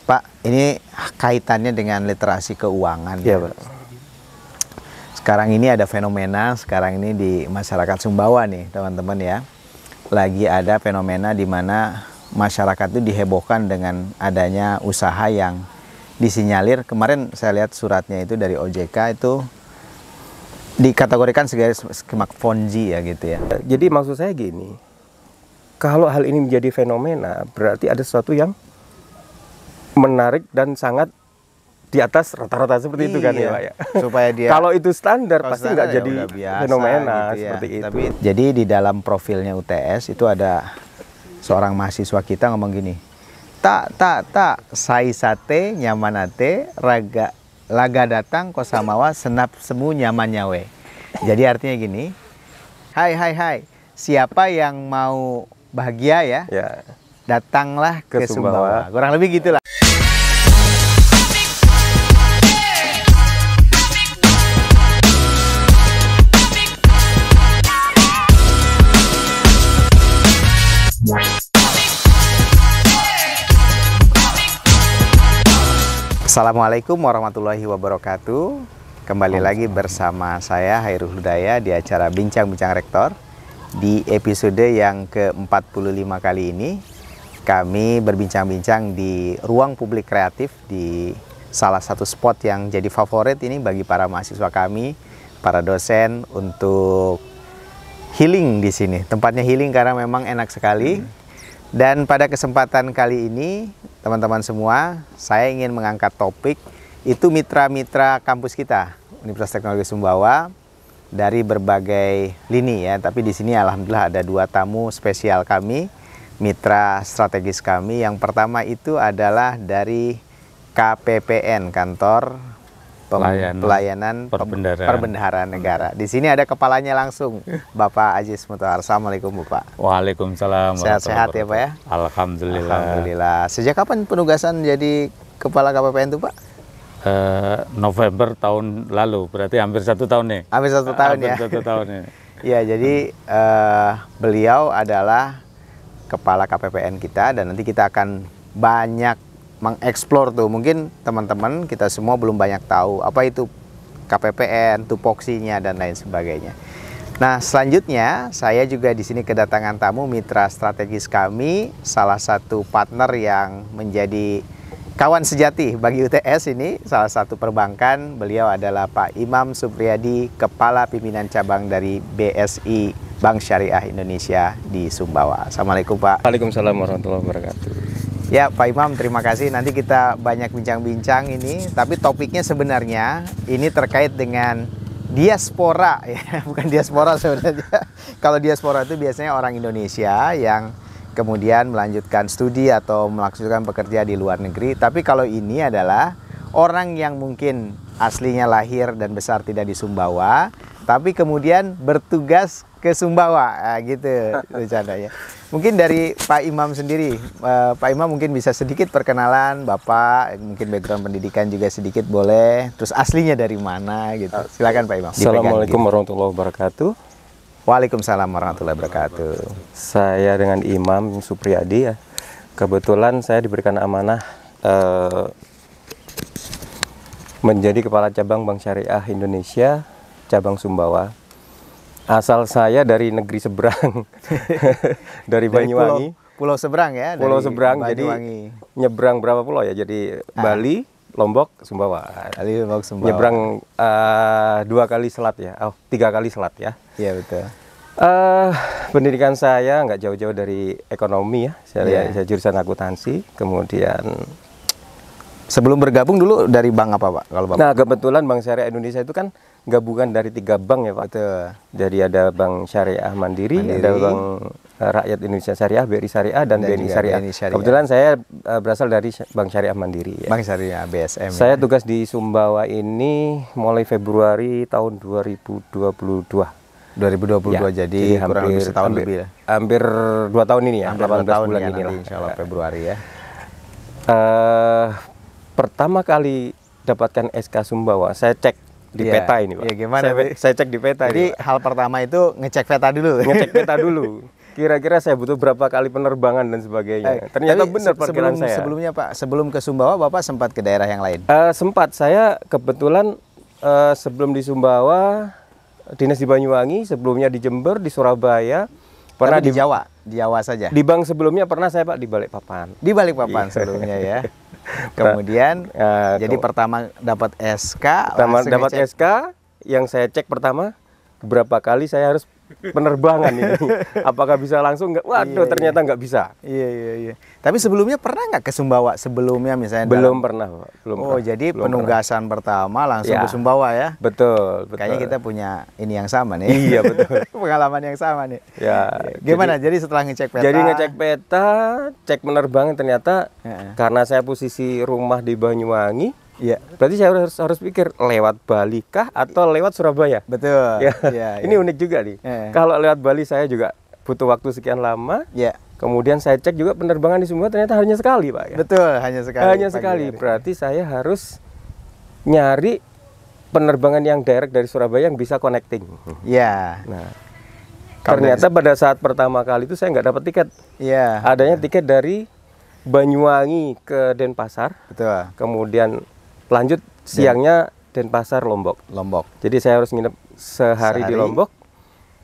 Pak, ini kaitannya dengan literasi keuangan. Iya, Pak. Sekarang ini ada fenomena, sekarang ini di masyarakat Sumbawa nih teman-teman ya. Lagi ada fenomena di mana masyarakat itu dihebohkan dengan adanya usaha yang disinyalir. Kemarin saya lihat suratnya itu dari OJK itu dikategorikan sebagai skema Ponzi ya gitu ya. Jadi maksud saya gini, kalau hal ini menjadi fenomena, berarti ada sesuatu yang menarik dan sangat di atas rata-rata seperti itu kan ya Pak ya. Supaya dia kalau itu standar pasti nggak jadi biasa, fenomena gitu ya. seperti itu. Tapi jadi di dalam profilnya UTS itu ada seorang mahasiswa kita ngomong gini, tak sai sate nyamanate laga datang kosamawa senap semu nyaman nyawe. Jadi artinya gini, hai siapa yang mau bahagia ya, datanglah ke Sumbawa. Kurang lebih gitulah. Assalamualaikum warahmatullahi wabarakatuh. Kembali lagi bersama saya Hairul Hudaya di acara Bincang-Bincang Rektor. Di episode yang ke-45 kali ini kami berbincang-bincang di ruang publik kreatif di salah satu spot yang jadi favorit ini bagi para mahasiswa kami, para dosen untuk healing di sini. Tempatnya healing karena memang enak sekali. Dan pada kesempatan kali ini teman-teman semua, saya ingin mengangkat topik itu mitra-mitra kampus kita, Universitas Teknologi Sumbawa dari berbagai lini ya. Tapi di sini alhamdulillah ada dua tamu spesial kami, mitra strategis kami. Yang pertama itu adalah dari KPPN, Kantor Pelayanan Perbendaharaan Negara. Di sini ada kepalanya langsung, Bapak Aziz Mutohar. Assalamualaikum Bapak. Waalaikumsalam. Sehat-sehat ya Pak ya? Alhamdulillah. Alhamdulillah. Sejak kapan penugasan jadi kepala KPPN itu Pak? November tahun lalu, berarti hampir 1 tahun nih. Hampir 1 tahun ya? Hampir 1 tahun nih. Ya, jadi beliau adalah kepala KPPN kita dan nanti kita akan banyak mengeksplor tuh. Mungkin teman-teman kita semua belum banyak tahu apa itu KPPN, tupoksinya dan lain sebagainya. Nah, selanjutnya saya juga di sini kedatangan tamu mitra strategis kami, salah satu partner yang menjadi kawan sejati bagi UTS ini, salah satu perbankan. Beliau adalah Pak Imam Supriyadi, Kepala Pimpinan Cabang dari BSI Bank Syariah Indonesia di Sumbawa. Assalamualaikum Pak. Waalaikumsalam warahmatullahi wabarakatuh. Ya Pak Imam, terima kasih. Nanti kita banyak bincang-bincang ini, tapi topiknya sebenarnya ini terkait dengan diaspora ya, bukan diaspora sebenarnya. Kalau diaspora itu biasanya orang Indonesia yang kemudian melanjutkan studi atau melakukan pekerja di luar negeri. Tapi kalau ini adalah orang yang mungkin aslinya lahir dan besar tidak di Sumbawa, tapi kemudian bertugas ke Sumbawa, nah, gitu bercandanya. Mungkin dari Pak Imam sendiri, Pak Imam mungkin bisa sedikit perkenalan Bapak, mungkin background pendidikan juga sedikit boleh, terus aslinya dari mana gitu. Silakan Pak Imam. Assalamualaikum warahmatullahi wabarakatuh. Waalaikumsalam warahmatullahi wabarakatuh. Saya dengan Imam Supriyadi ya. Kebetulan saya diberikan amanah menjadi Kepala Cabang Bank Syariah Indonesia, Cabang Sumbawa. Asal saya dari negeri seberang, dari Banyuwangi. Pulau seberang ya? Pulau seberang, Banyuwangi. jadi nyebrang berapa pulau ya? Jadi Bali, Lombok, Sumbawa. Bali, Lombok, Sumbawa. Nyebrang 2 kali selat ya, 3 kali selat ya. Iya betul. Pendidikan saya nggak jauh-jauh dari ekonomi ya. Saya jurusan akuntansi, kemudian sebelum bergabung dulu dari bank apa Pak? Kalau Bapak? Nah, kebetulan Bank Syariah Indonesia itu kan gabungan dari 3 bank ya Pak. Betul. Jadi ada Bank Syariah Mandiri, ada Bank Rakyat Indonesia Syariah, BRI Syariah, dan BNI Syariah. Kebetulan saya berasal dari Bank Syariah Mandiri ya. Bank Syariah BSM. Saya tugas di Sumbawa ini mulai Februari tahun 2022. 2022 ya, jadi kurang lebih setahun lebih ya. Hampir 2 tahun ini ya, hampir 18 tahun bulan ya, ini lah. Insya Allah Februari ya. Pertama kali dapatkan SK Sumbawa, saya cek di peta ini Pak. Ya, gimana? Saya cek di peta. Jadi ini, hal pertama itu ngecek peta dulu. Ngecek peta dulu. kira-kira saya butuh berapa kali penerbangan dan sebagainya. Ternyata Tapi benar perkiraan saya. Sebelumnya Pak, sebelum ke Sumbawa Bapak sempat ke daerah yang lain? Sempat, saya kebetulan sebelum di Sumbawa, dinas di Banyuwangi, sebelumnya di Jember, di Surabaya, pernah Tapi di Jawa saja. di bank sebelumnya pernah saya Pak di Balikpapan. Di Balikpapan sebelumnya ya. Kemudian jadi pertama dapat SK, langsung Dapat ngecek. SK, yang saya cek pertama berapa kali saya harus penerbangan ini. Apakah bisa langsung nggak? Waduh, ternyata nggak bisa. Iya. Tapi sebelumnya pernah nggak ke Sumbawa? Sebelumnya misalnya Belum pernah, Pak. jadi penugasan pertama langsung ke Sumbawa ya? Betul. Kayaknya kita punya ini yang sama nih. Iya, betul. Pengalaman yang sama nih. Ya. Gimana? Jadi setelah ngecek peta? Jadi ngecek peta, cek penerbangan, ternyata Heeh. karena saya posisi rumah di Banyuwangi, Iya. berarti saya harus pikir lewat Bali kah atau lewat Surabaya? Betul. Ya. Iya, Ini iya. unik juga nih. Kalau Kalau lewat Bali saya juga butuh waktu sekian lama. ya, Kemudian saya cek juga penerbangan di Sumbawa, ternyata hanya sekali, Pak. Ya. betul, hanya sekali. Hanya pagi sekali. hari. Berarti saya harus nyari penerbangan yang direct dari Surabaya yang bisa connecting. Iya. Nah, Kalau ternyata pada saat pertama kali itu saya nggak dapat tiket. Iya. Adanya tiket dari Banyuwangi ke Denpasar, Betul. kemudian lanjut siangnya Denpasar Lombok. Lombok. Jadi saya harus nginep sehari di Sehari. Lombok,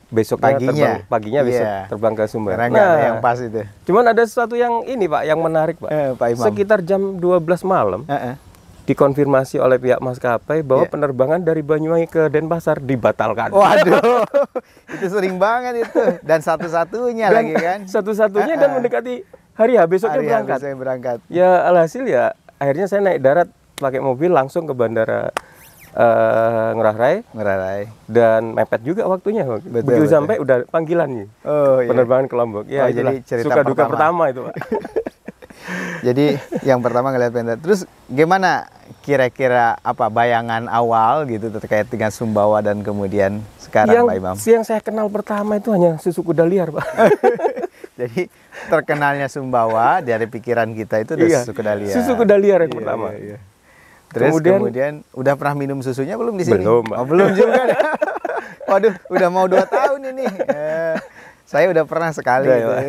besoknya paginya bisa Iya. terbang ke Sumber. Karena nggak ada yang pas itu. Cuman ada sesuatu yang ini Pak, yang menarik Pak. Pak Imam. Sekitar jam 12 malam Heeh. dikonfirmasi oleh pihak maskapai bahwa Iya. penerbangan dari Banyuwangi ke Denpasar dibatalkan. Waduh, itu sering banget itu. Dan satu-satunya Dan lagi kan. satu-satunya dan mendekati hari H besoknya Hari berangkat. habis saya berangkat. Ya alhasil ya akhirnya saya naik darat pakai mobil langsung ke bandara Ngurah Rai Ngerarai. dan mepet juga waktunya. Begitu betul. sampai udah panggilan nih. Oh iya. Penerbangan ke Lombok. Ya Oh, itulah jadi cerita suka duka pertama. pertama itu, Pak. Jadi yang pertama ngeliat peta. Terus gimana kira-kira apa bayangan awal gitu terkait dengan Sumbawa dan kemudian sekarang Pak Imam? yang saya kenal pertama itu hanya susu kuda liar, Pak. Jadi terkenalnya Sumbawa dari pikiran kita itu udah Iya, susu kuda liar. susu kuda liar yang Iya, pertama. iya. Terus kemudian udah pernah minum susunya belum di sini? Belum, Pak. Oh, belum juga. Waduh, udah mau 2 tahun ini. Saya udah pernah sekali. Udah, ya, gitu. Pak.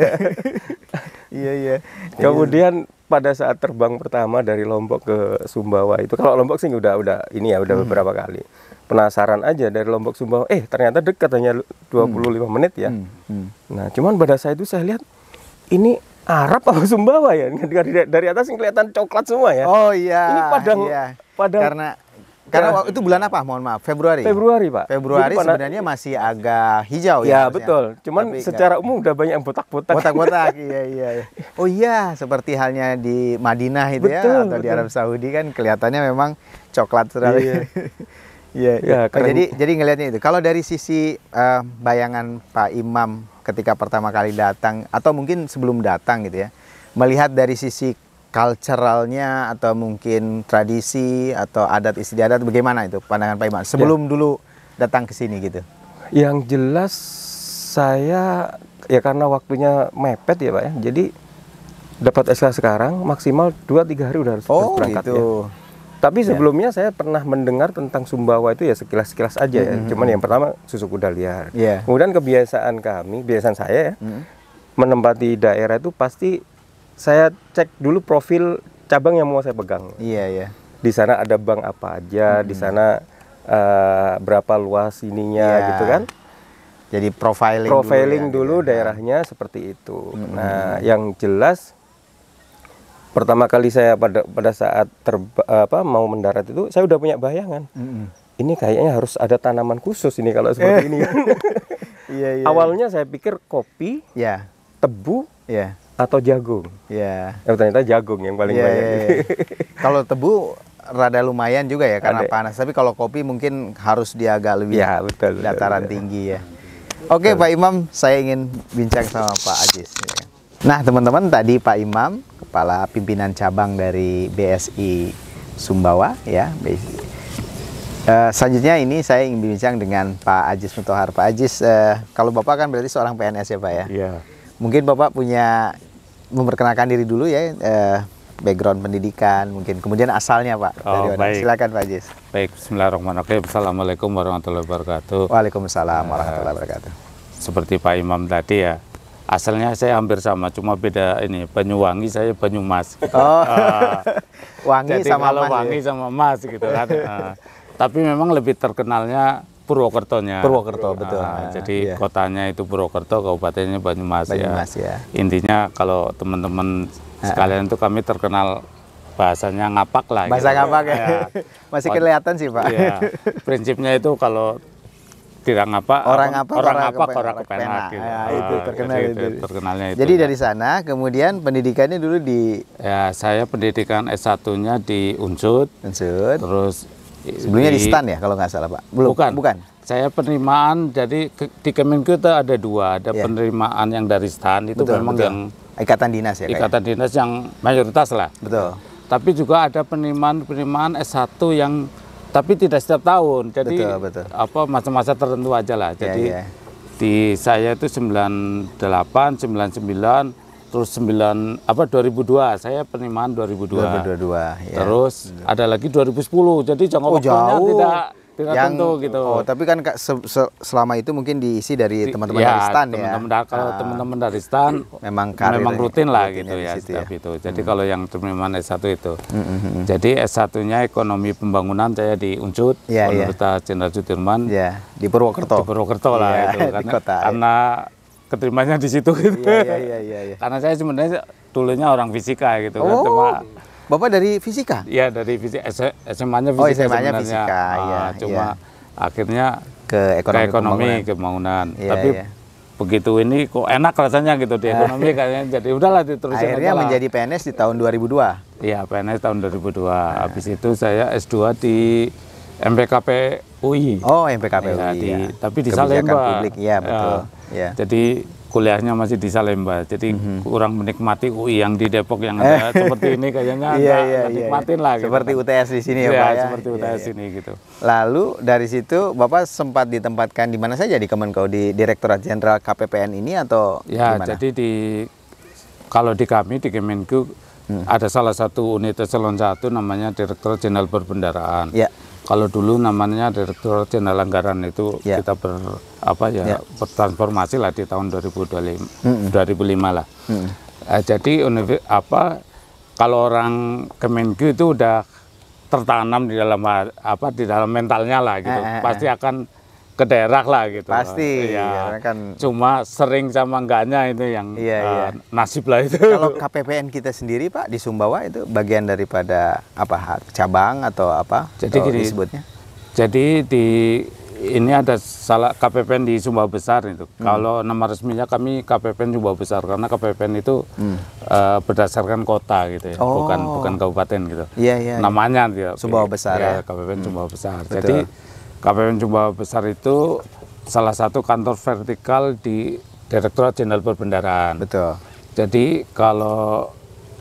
Iya. Kemudian pada saat terbang pertama dari Lombok ke Sumbawa itu, kalau Lombok sih udah ini ya udah beberapa kali. Penasaran aja dari Lombok Sumbawa, ternyata dekat hanya 25 menit ya. Nah, cuman pada saat itu saya lihat ini Arab apa Sumbawa ya? Dari atas kelihatan coklat semua ya. Oh iya. Ini padang. Karena itu bulan apa? Mohon maaf, Februari. Februari, Pak. Februari Jadi sebenarnya masih agak hijau ya. ya. Betul. Cuman Tapi secara umum udah banyak yang botak-botak. botak-botak. Iya. Oh iya, seperti halnya di Madinah itu Betul, ya atau di betul. Arab Saudi kan kelihatannya memang coklat sekali. Iya. Iya. Ya, Oh, keren. jadi ngelihatnya itu. Kalau dari sisi bayangan Pak Imam ketika pertama kali datang atau mungkin sebelum datang gitu ya, melihat dari sisi culturalnya atau mungkin tradisi atau adat istiadat bagaimana itu pandangan Pak Imam sebelum dulu datang ke sini gitu? Yang jelas saya ya karena waktunya mepet ya Pak ya. Jadi dapat SK sekarang maksimal 2-3 hari udah harus berangkat gitu. ya. Tapi sebelumnya saya pernah mendengar tentang Sumbawa itu ya sekilas-sekilas aja ya. Cuman yang pertama susu kuda liar. Iya. Kemudian kebiasaan saya ya, menempati daerah itu pasti saya cek dulu profil cabang yang mau saya pegang. Iya. Di sana ada bank apa aja, di sana berapa luas ininya Iya. gitu kan. Jadi profiling Dulu gitu ya. daerahnya seperti itu. Nah, yang jelas pertama kali saya pada saat mau mendarat itu saya udah punya bayangan. Ini kayaknya harus ada tanaman khusus ini kalau seperti ini. Iya. Awalnya saya pikir kopi, Ya. tebu, Iya. atau jagung. Iya. Ternyata jagung yang paling Iya, banyak. iya. Kalau tebu rada lumayan juga ya karena Ada. panas. Tapi kalau kopi mungkin harus dia agak lebih Ya, betul. dataran tinggi ya. Oke Pak Imam, saya ingin bincang sama Pak Ajis. Nah teman-teman, tadi Pak Imam, Kepala Pimpinan Cabang dari BSI Sumbawa ya. Selanjutnya ini saya ingin bincang dengan Pak Ajis Mutohar. Pak Ajis, kalau Bapak kan berarti seorang PNS ya Pak ya? Iya. Mungkin Bapak punya memperkenalkan diri dulu ya, background pendidikan mungkin, kemudian asalnya Pak. Oh, dari mana? baik. Silakan Pak Ajis. Baik, bismillahirrahmanirrahim. Assalamualaikum warahmatullahi wabarakatuh. Waalaikumsalam warahmatullahi wabarakatuh. Seperti Pak Imam tadi ya, Asalnya saya hampir sama, cuma beda ini, Banyuwangi, saya Banyumas. Oh, wangi Jadi sama kalau mas. Wangi sama Mas gitu kan. Tapi memang lebih terkenalnya Purwokertonya. Purwokerto, betul. Jadi iya. kotanya itu Purwokerto, kabupatennya Banyumas, Banyumas ya. ya. Intinya kalau teman-teman sekalian itu kami terkenal bahasanya ngapak lah. Bahasa gitu. ngapak ya. Masih kelihatan sih Pak. Iya. Prinsipnya itu kalau tidak ngapak, Orang ngapak, orang orang ngapak, kepenak. orang kepenak gitu. Ya, itu terkenal jadi itu. terkenalnya itu. Jadi dari sana kemudian pendidikannya dulu di ya saya pendidikan S1-nya di Unsud, Unsud. terus Sebelumnya di STAN ya kalau nggak salah Pak? Belum. Bukan. Saya penerimaan, jadi di Kemenku itu ada dua, ada Iya. penerimaan yang dari STAN itu Betul, memang betul. yang Ikatan dinas ya. ikatan dinas yang mayoritas lah. Betul. Tapi juga ada penerimaan S1 yang tapi tidak setiap tahun. Jadi Betul. apa masa-masa tertentu aja lah. Jadi iya. di saya itu 98, 99, terus 2002. Saya penerimaan 2002. 2022 ya. Terus ada lagi 2010. Jadi jangka waktunya jauh. tidak Yang tentu gitu. Oh, tapi kan selama itu mungkin diisi dari teman-teman dari STAN ya. Kalau teman-teman dari STAN Memang memang rutin lah rutinnya gitu di ya situ setiap itu. Jadi kalau yang penerimaan S1 itu. Jadi S1-nya ekonomi pembangunan saya di Unsud, Iya, iya. Universitas Jenderal Sudirman. Ya, di Purwokerto. Di Purwokerto lah Iya, itu di karena, kota, ya. karena keterimanya di situ gitu. Iya. Karena saya sebenarnya dulunya orang fisika gitu kan. Oh, Cuma Bapak dari fisika? ya dari fisika SMA-nya fisika Oh, SMA-nya sebenarnya. fisika, iya, Cuma akhirnya Ke ekonomi, ekonomi pembangunan. pembangunan. Iya, Tapi iya. begitu ini kok enak rasanya gitu di ekonomi kayaknya. Jadi udahlah diterusin Akhirnya aja lah. menjadi PNS di tahun 2002. Iya, PNS tahun 2002. Habis itu saya S2 di MPKP UI. Oh, MPKP Ya, UI, ya. tapi di Kebijakan Salemba. publik, iya, betul. Ya. Jadi kuliahnya masih di Salemba. Jadi kurang menikmati UI yang di Depok yang ada seperti ini kayaknya nggak nikmatin lah. Gitu Seperti kan. UTS di sini ya, Iya, Pak ya. seperti Iya, UTS iya. ini gitu. Lalu dari situ Bapak sempat ditempatkan di mana saja di Kemenkeu, di Direktorat Jenderal KPPN ini atau Ya, gimana? jadi kalau di kami di Kemenku ada salah satu unit eselon 1 namanya Direktorat Jenderal Perbendaharaan. Ya. Kalau dulu namanya Direktorat Jenderal Anggaran itu Ya. kita bertransformasi lah di tahun 2005 lah. Jadi kalau orang Kemenku itu udah tertanam di dalam mentalnya lah gitu. Pasti akan ke daerah lah gitu. Pasti, Ya. karena kan Cuma sering sama enggaknya itu yang Iya. nasib lah itu. kalau KPPN kita sendiri Pak di Sumbawa itu bagian daripada apa? Cabang atau apa? Jadi atau gini, disebutnya? Jadi ini ada salah KPPN di Sumbawa Besar itu. Kalau nama resminya kami KPPN Sumbawa Besar karena KPPN itu berdasarkan kota gitu ya, Oh. bukan kabupaten gitu. Iya. Namanya dia Sumbawa Besar ya. KPPN Sumbawa Besar. Betul. Jadi KPPN Sumbawa Besar itu salah satu kantor vertikal di Direktorat Jenderal Perbendaharaan. Betul. Jadi kalau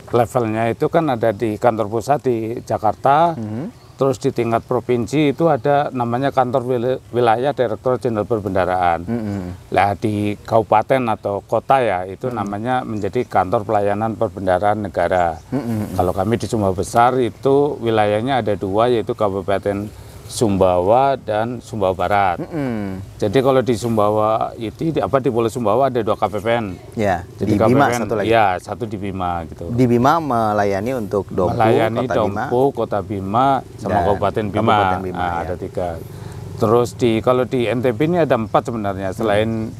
levelnya itu kan ada di kantor pusat di Jakarta, terus di tingkat provinsi itu ada namanya kantor wilayah Direktorat Jenderal Perbendaharaan. Lah di kabupaten atau kota ya itu namanya menjadi kantor pelayanan perbendaharaan negara. Kalau kami di Sumbawa Besar itu wilayahnya ada dua yaitu Kabupaten Sumbawa dan Sumbawa Barat. Jadi kalau di Sumbawa itu di Pulau Sumbawa ada dua KPPN. Ya. Jadi Di Bima KPPN, satu lagi. Ya, satu di Bima gitu. Di Bima melayani untuk Dompu, Melayani Kota Bima. Dompu, Kota Bima, sama Dan Kabupaten Bima. Kabupaten Bima, Nah, ya. ada 3. Terus kalau di NTB ini ada 4 sebenarnya. Selain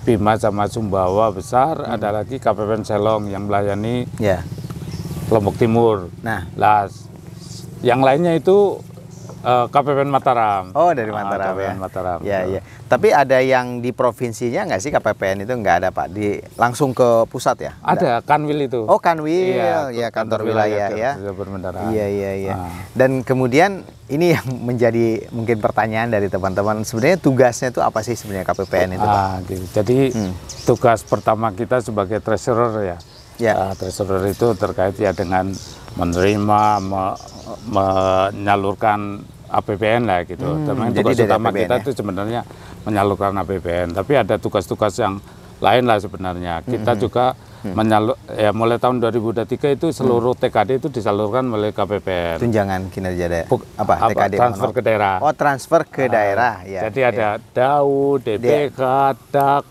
Bima sama Sumbawa Besar, ada lagi KPPN Selong yang melayani Ya. Lombok Timur. Nah. Lah, yang lainnya itu KPPN Mataram. Oh, dari Mataram ya. KPPN Mataram. Ya, ya. Tapi ada yang di provinsinya nggak sih KPPN itu nggak ada Pak? Langsung ke pusat ya? Ada Kanwil itu. Oh, Kanwil, Iya, ya kantor wilayah ya. Perbendaharaan. Iya. Nah. Dan kemudian ini yang menjadi mungkin pertanyaan dari teman-teman. Sebenarnya tugasnya itu apa sih sebenarnya KPPN itu, Pak? Gitu. Jadi tugas pertama kita sebagai treasurer ya. Ya. Treasurer itu terkait ya dengan menerima, menyalurkan APBN lah gitu. Tapi jadi tugas dari utama APBN kita ya? itu sebenarnya menyalurkan APBN. Tapi ada tugas-tugas yang lain lah sebenarnya. Kita juga mulai tahun 2023 itu seluruh TKD itu disalurkan melalui KPPN. Tunjangan kinerja daerah. TKD? Transfer ke daerah. Oh, transfer ke daerah. Ya. Jadi ada DAU, DPK, DAK,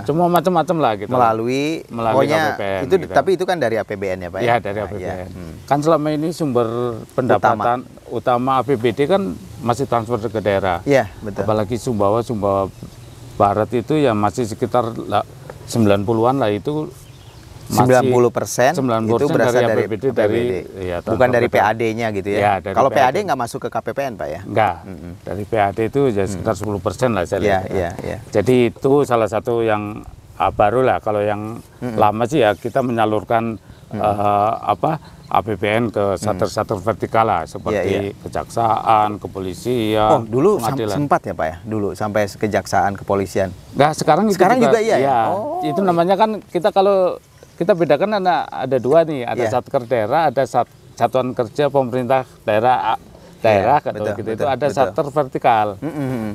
semua macam-macam lah gitu. Melalui pokoknya KPPN. Itu, gitu. Tapi itu kan dari APBN ya Pak? Ya, dari APBN. Kan selama ini sumber pendapatan utama APBD kan masih transfer ke daerah. Iya, betul. Apalagi Sumbawa Barat itu ya masih sekitar 90-an lah itu. 90% itu berasal dari APBD, ya, bukan dari PAD-nya gitu ya. Kalau PAD nggak masuk ke KPPN Pak ya? Enggak. Dari PAD itu ya sekitar 10% lah saya lihat. Iya. Jadi itu salah satu yang baru lah. Kalau yang lama sih ya kita menyalurkan APBN ke sater-sater vertikal lah seperti kejaksaan, kepolisian. Oh, dulu pengadilan. sempat ya Pak ya? Dulu sampai kejaksaan, kepolisian. Enggak, sekarang juga iya ya? Oh. Itu namanya kan kita bedakan ada dua nih, ada Satker daerah, ada satuan kerja pemerintah daerah gitu. Itu ada sater vertikal.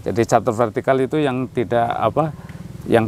Jadi sater vertikal itu yang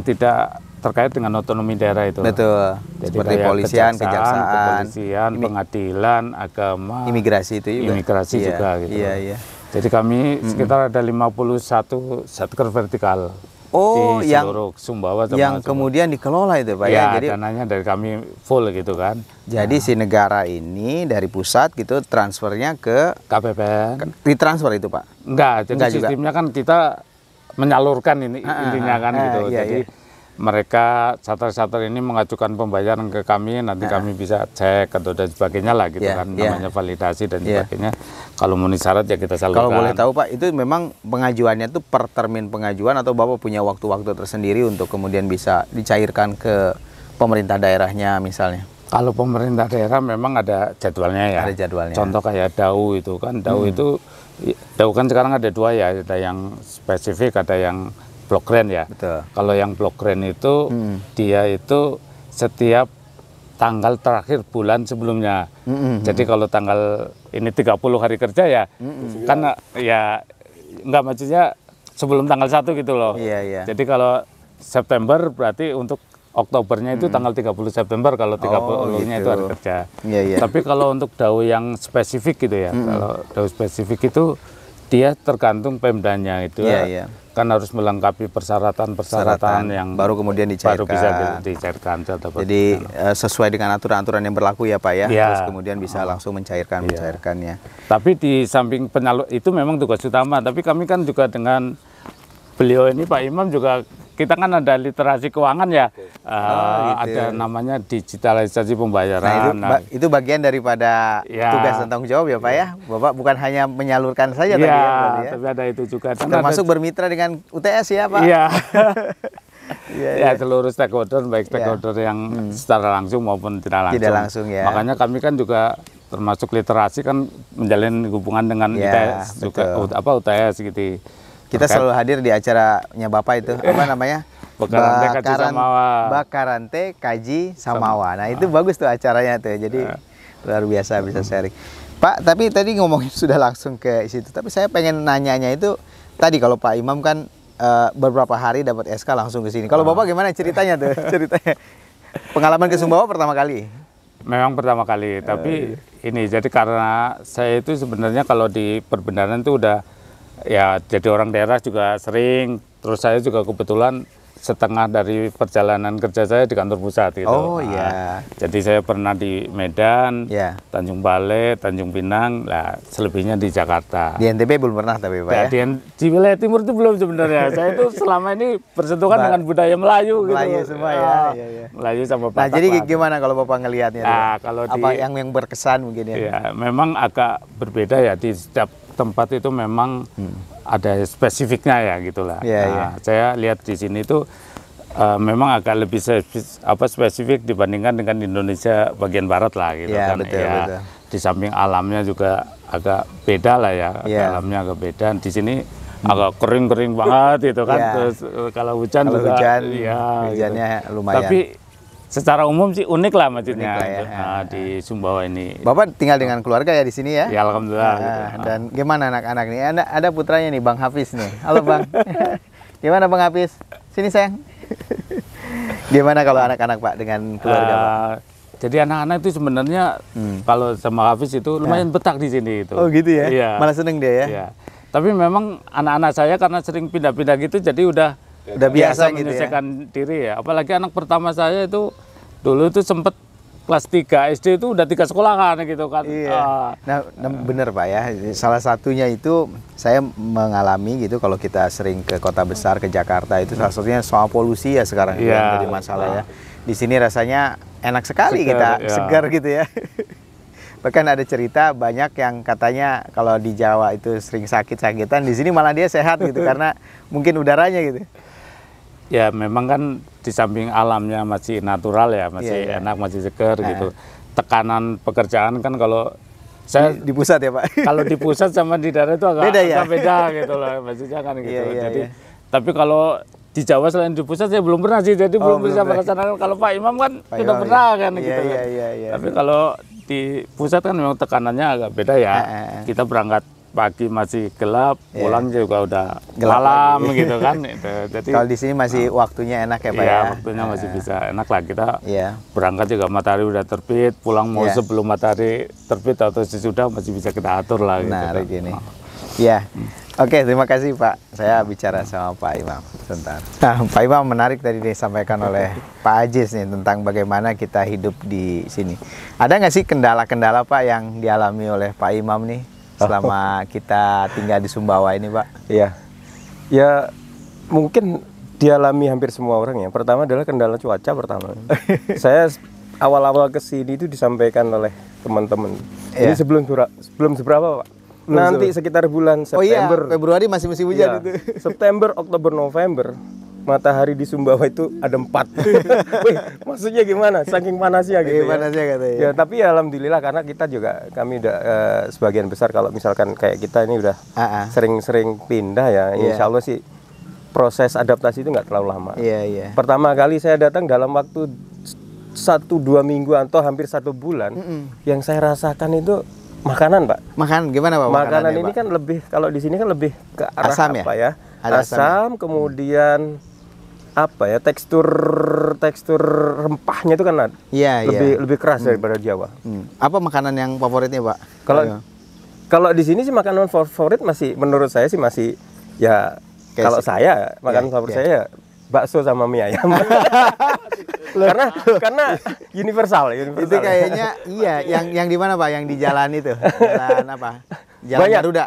tidak terkait dengan otonomi daerah itu. Betul. Jadi seperti kepolisian, kejaksaan, pengadilan, agama, imigrasi itu juga. Imigrasi juga gitu. Iya. Jadi kami sekitar ada 51 satker vertikal. Oh, di seluruh Sumbawa yang kemudian dikelola itu Pak ya? Jadi dananya dari kami full gitu kan. Jadi si negara ini dari pusat gitu transfernya ke KPPN. Ditransfer itu Pak? Enggak, jadi sistemnya kan kita menyalurkan intinya kan gitu. Jadi mereka sater-sater ini mengajukan pembayaran ke kami, nanti kami bisa cek atau dan sebagainya lah gitu kan, namanya validasi dan sebagainya. Kalau memenuhi syarat ya kita salurkan. Kalau boleh tahu Pak, itu memang pengajuannya itu per termin pengajuan atau Bapak punya waktu-waktu tersendiri untuk kemudian bisa dicairkan ke pemerintah daerahnya misalnya? Kalau pemerintah daerah memang ada jadwalnya ya. Ada jadwalnya. Contoh kayak DAU itu kan, DAU kan sekarang ada dua ya, ada yang spesifik, ada yang blok grant ya. Betul. Kalau yang blok grant itu dia itu setiap tanggal terakhir bulan sebelumnya. Jadi kalau tanggal ini 30 hari kerja ya, kan ya nggak maksudnya sebelum tanggal 1 gitu loh. Iya. Jadi kalau September berarti untuk Oktobernya itu tanggal 30 September kalau 30-nya gitu. itu hari kerja. Iya. Tapi kalau untuk DAU yang spesifik gitu ya, kalau DAU spesifik itu dia tergantung pemdanya itu. Iya. Kan harus melengkapi persyaratan yang baru kemudian dicairkan. Baru bisa dicairkan. Jadi sesuai dengan aturan-aturan yang berlaku ya Pak ya. Terus kemudian bisa langsung mencairkannya. Tapi di samping penyalur itu memang tugas utama. Tapi kami kan juga dengan beliau ini Pak Imam juga kita kan ada literasi keuangan ya. Gitu. Ada namanya digitalisasi pembayaran. Nah, itu bagian daripada tugas dan tanggung jawab ya Pak ya. Bapak bukan hanya menyalurkan saja tadi ya. Tapi ada itu juga. Termasuk bermitra dengan UTS ya Pak. Iya. Ya seluruh stakeholder, baik stakeholder yang secara langsung maupun tidak langsung. Tidak langsung ya. Makanya kami kan juga termasuk literasi kan menjalin hubungan dengan UTS juga, UTS gitu. Kita selalu hadir di acaranya Bapak itu, apa namanya? Bakarante Kaji Samawa. Nah itu bagus tuh acaranya tuh, jadi luar biasa bisa sharing. Pak, tapi tadi ngomongin sudah langsung ke situ, tapi saya pengen nanyanya itu, tadi kalau Pak Imam kan beberapa hari dapat SK langsung ke sini. Kalau Bapak gimana ceritanya tuh? Ceritanya pengalaman ke Sumbawa pertama kali? Memang pertama kali, tapi ini jadi karena saya itu sebenarnya kalau di perbendaharaan itu udah ya jadi orang daerah juga sering, terus saya juga kebetulan setengah dari perjalanan kerja saya di kantor pusat gitu. Oh iya. Jadi saya pernah di Medan, Tanjung Balai, Tanjung Pinang, lah selebihnya di Jakarta. Di NTB belum pernah tapi Pak ya? Di wilayah timur itu belum sebenarnya. Saya itu selama ini bersentuhan dengan budaya Melayu gitu. Melayu semua ya. Melayu sama Batak. Nah jadi gimana kalau Bapak ngelihatnya? Kalau apa yang berkesan mungkin ya? Ya memang agak berbeda ya di setiap tempat itu memang ada spesifiknya ya gitulah. Saya lihat di sini tuh memang agak lebih spesifik dibandingkan dengan Indonesia bagian barat lah gitu kan. Betul. Di samping alamnya juga agak beda lah ya. Alamnya agak beda. Di sini agak kering-kering banget gitu kan. Terus kalau hujan juga hujannya gitu. Lumayan. Tapi secara umum sih unik lah maksudnya di Sumbawa ini. Bapak tinggal dengan keluarga ya di sini ya? Ya alhamdulillah. Dan gimana anak-anak nih? Ada putranya nih Bang Hafiz nih. Halo Bang. Gimana Bang Hafiz? Sini sayang. Gimana kalau anak-anak Pak dengan keluarga Pak? Jadi anak-anak itu sebenarnya kalau sama Hafiz itu lumayan betah di sini itu. Oh gitu ya? Iya. Malah seneng dia ya? Iya. Tapi memang anak-anak saya karena sering pindah-pindah gitu, jadi udah biasa gitu ya? menyelesaikan diri ya. Apalagi anak pertama saya itu dulu itu sempet kelas 3 SD itu udah 3 sekolahan gitu kan. Iya. Nah, bener Pak ya. Salah satunya itu saya mengalami gitu kalau kita sering ke kota besar, ke Jakarta itu salah satunya soal polusi ya sekarang yang jadi masalah ya. Di sini rasanya enak sekali segar gitu ya. Bahkan ada cerita banyak yang katanya kalau di Jawa itu sering sakit-sakitan, di sini malah dia sehat gitu karena mungkin udaranya gitu. Ya memang kan di samping alamnya masih natural ya, masih enak, masih segar gitu. Tekanan pekerjaan kan kalau saya di pusat ya Pak. Kalau di pusat sama di daerah itu agak beda gitu loh, maksudnya kan gitu. Jadi tapi kalau di Jawa selain di pusat saya belum pernah sih, jadi belum bisa merasakan. Kalau Pak Imam kan sudah pernah kan gitu kan. Tapi kalau di pusat kan memang tekanannya agak beda ya. Kita berangkat pagi masih gelap, pulang juga udah malam gitu kan. Jadi kalau di sini masih waktunya enak ya Pak ya. Waktunya masih bisa enak lah, kita berangkat juga matahari udah terbit, pulang mau sebelum matahari terbit atau sesudah masih bisa kita atur lah gitu. Nah, gini. Ya. Oke, terima kasih Pak. Saya bicara sama Pak Imam sebentar. Nah, Pak Imam menarik tadi disampaikan oleh Pak Aziz nih tentang bagaimana kita hidup di sini. Ada nggak sih kendala-kendala Pak yang dialami oleh Pak Imam nih selama kita tinggal di Sumbawa ini Pak? Iya. Ya mungkin dialami hampir semua orang ya. Pertama adalah kendala cuaca pertama. Saya awal-awal kesini itu disampaikan oleh teman-teman. Ini sebelum seberapa Pak? Nanti sekitar bulan September. Februari masih musim hujan itu. September, Oktober, November, matahari di Sumbawa itu ada 4. Wih, maksudnya gimana? Saking panasnya gitu. Panasnya katanya. Ya, tapi ya alhamdulillah karena kita juga kami udah sebagian besar kalau misalkan kayak kita ini udah sering-sering pindah ya. Insya Allah sih proses adaptasi itu nggak terlalu lama. Pertama kali saya datang dalam waktu 1-2 minggu atau hampir 1 bulan, yang saya rasakan itu makanan Pak. Makanan gimana Pak? Makanan ini kan lebih, kalau di sini kan lebih ke arah asam apa ya? Asam, kemudian apa ya, tekstur rempahnya itu kan lebih keras daripada Jawa. Apa makanan yang favoritnya Pak? Kalau di sini sih makanan favorit masih, menurut saya sih masih ya, kalau saya makanan favorit saya bakso sama mie ayam. karena universal. Itu kayaknya yang di mana Pak? Yang di jalan itu. Jalan apa? Jalan Garuda.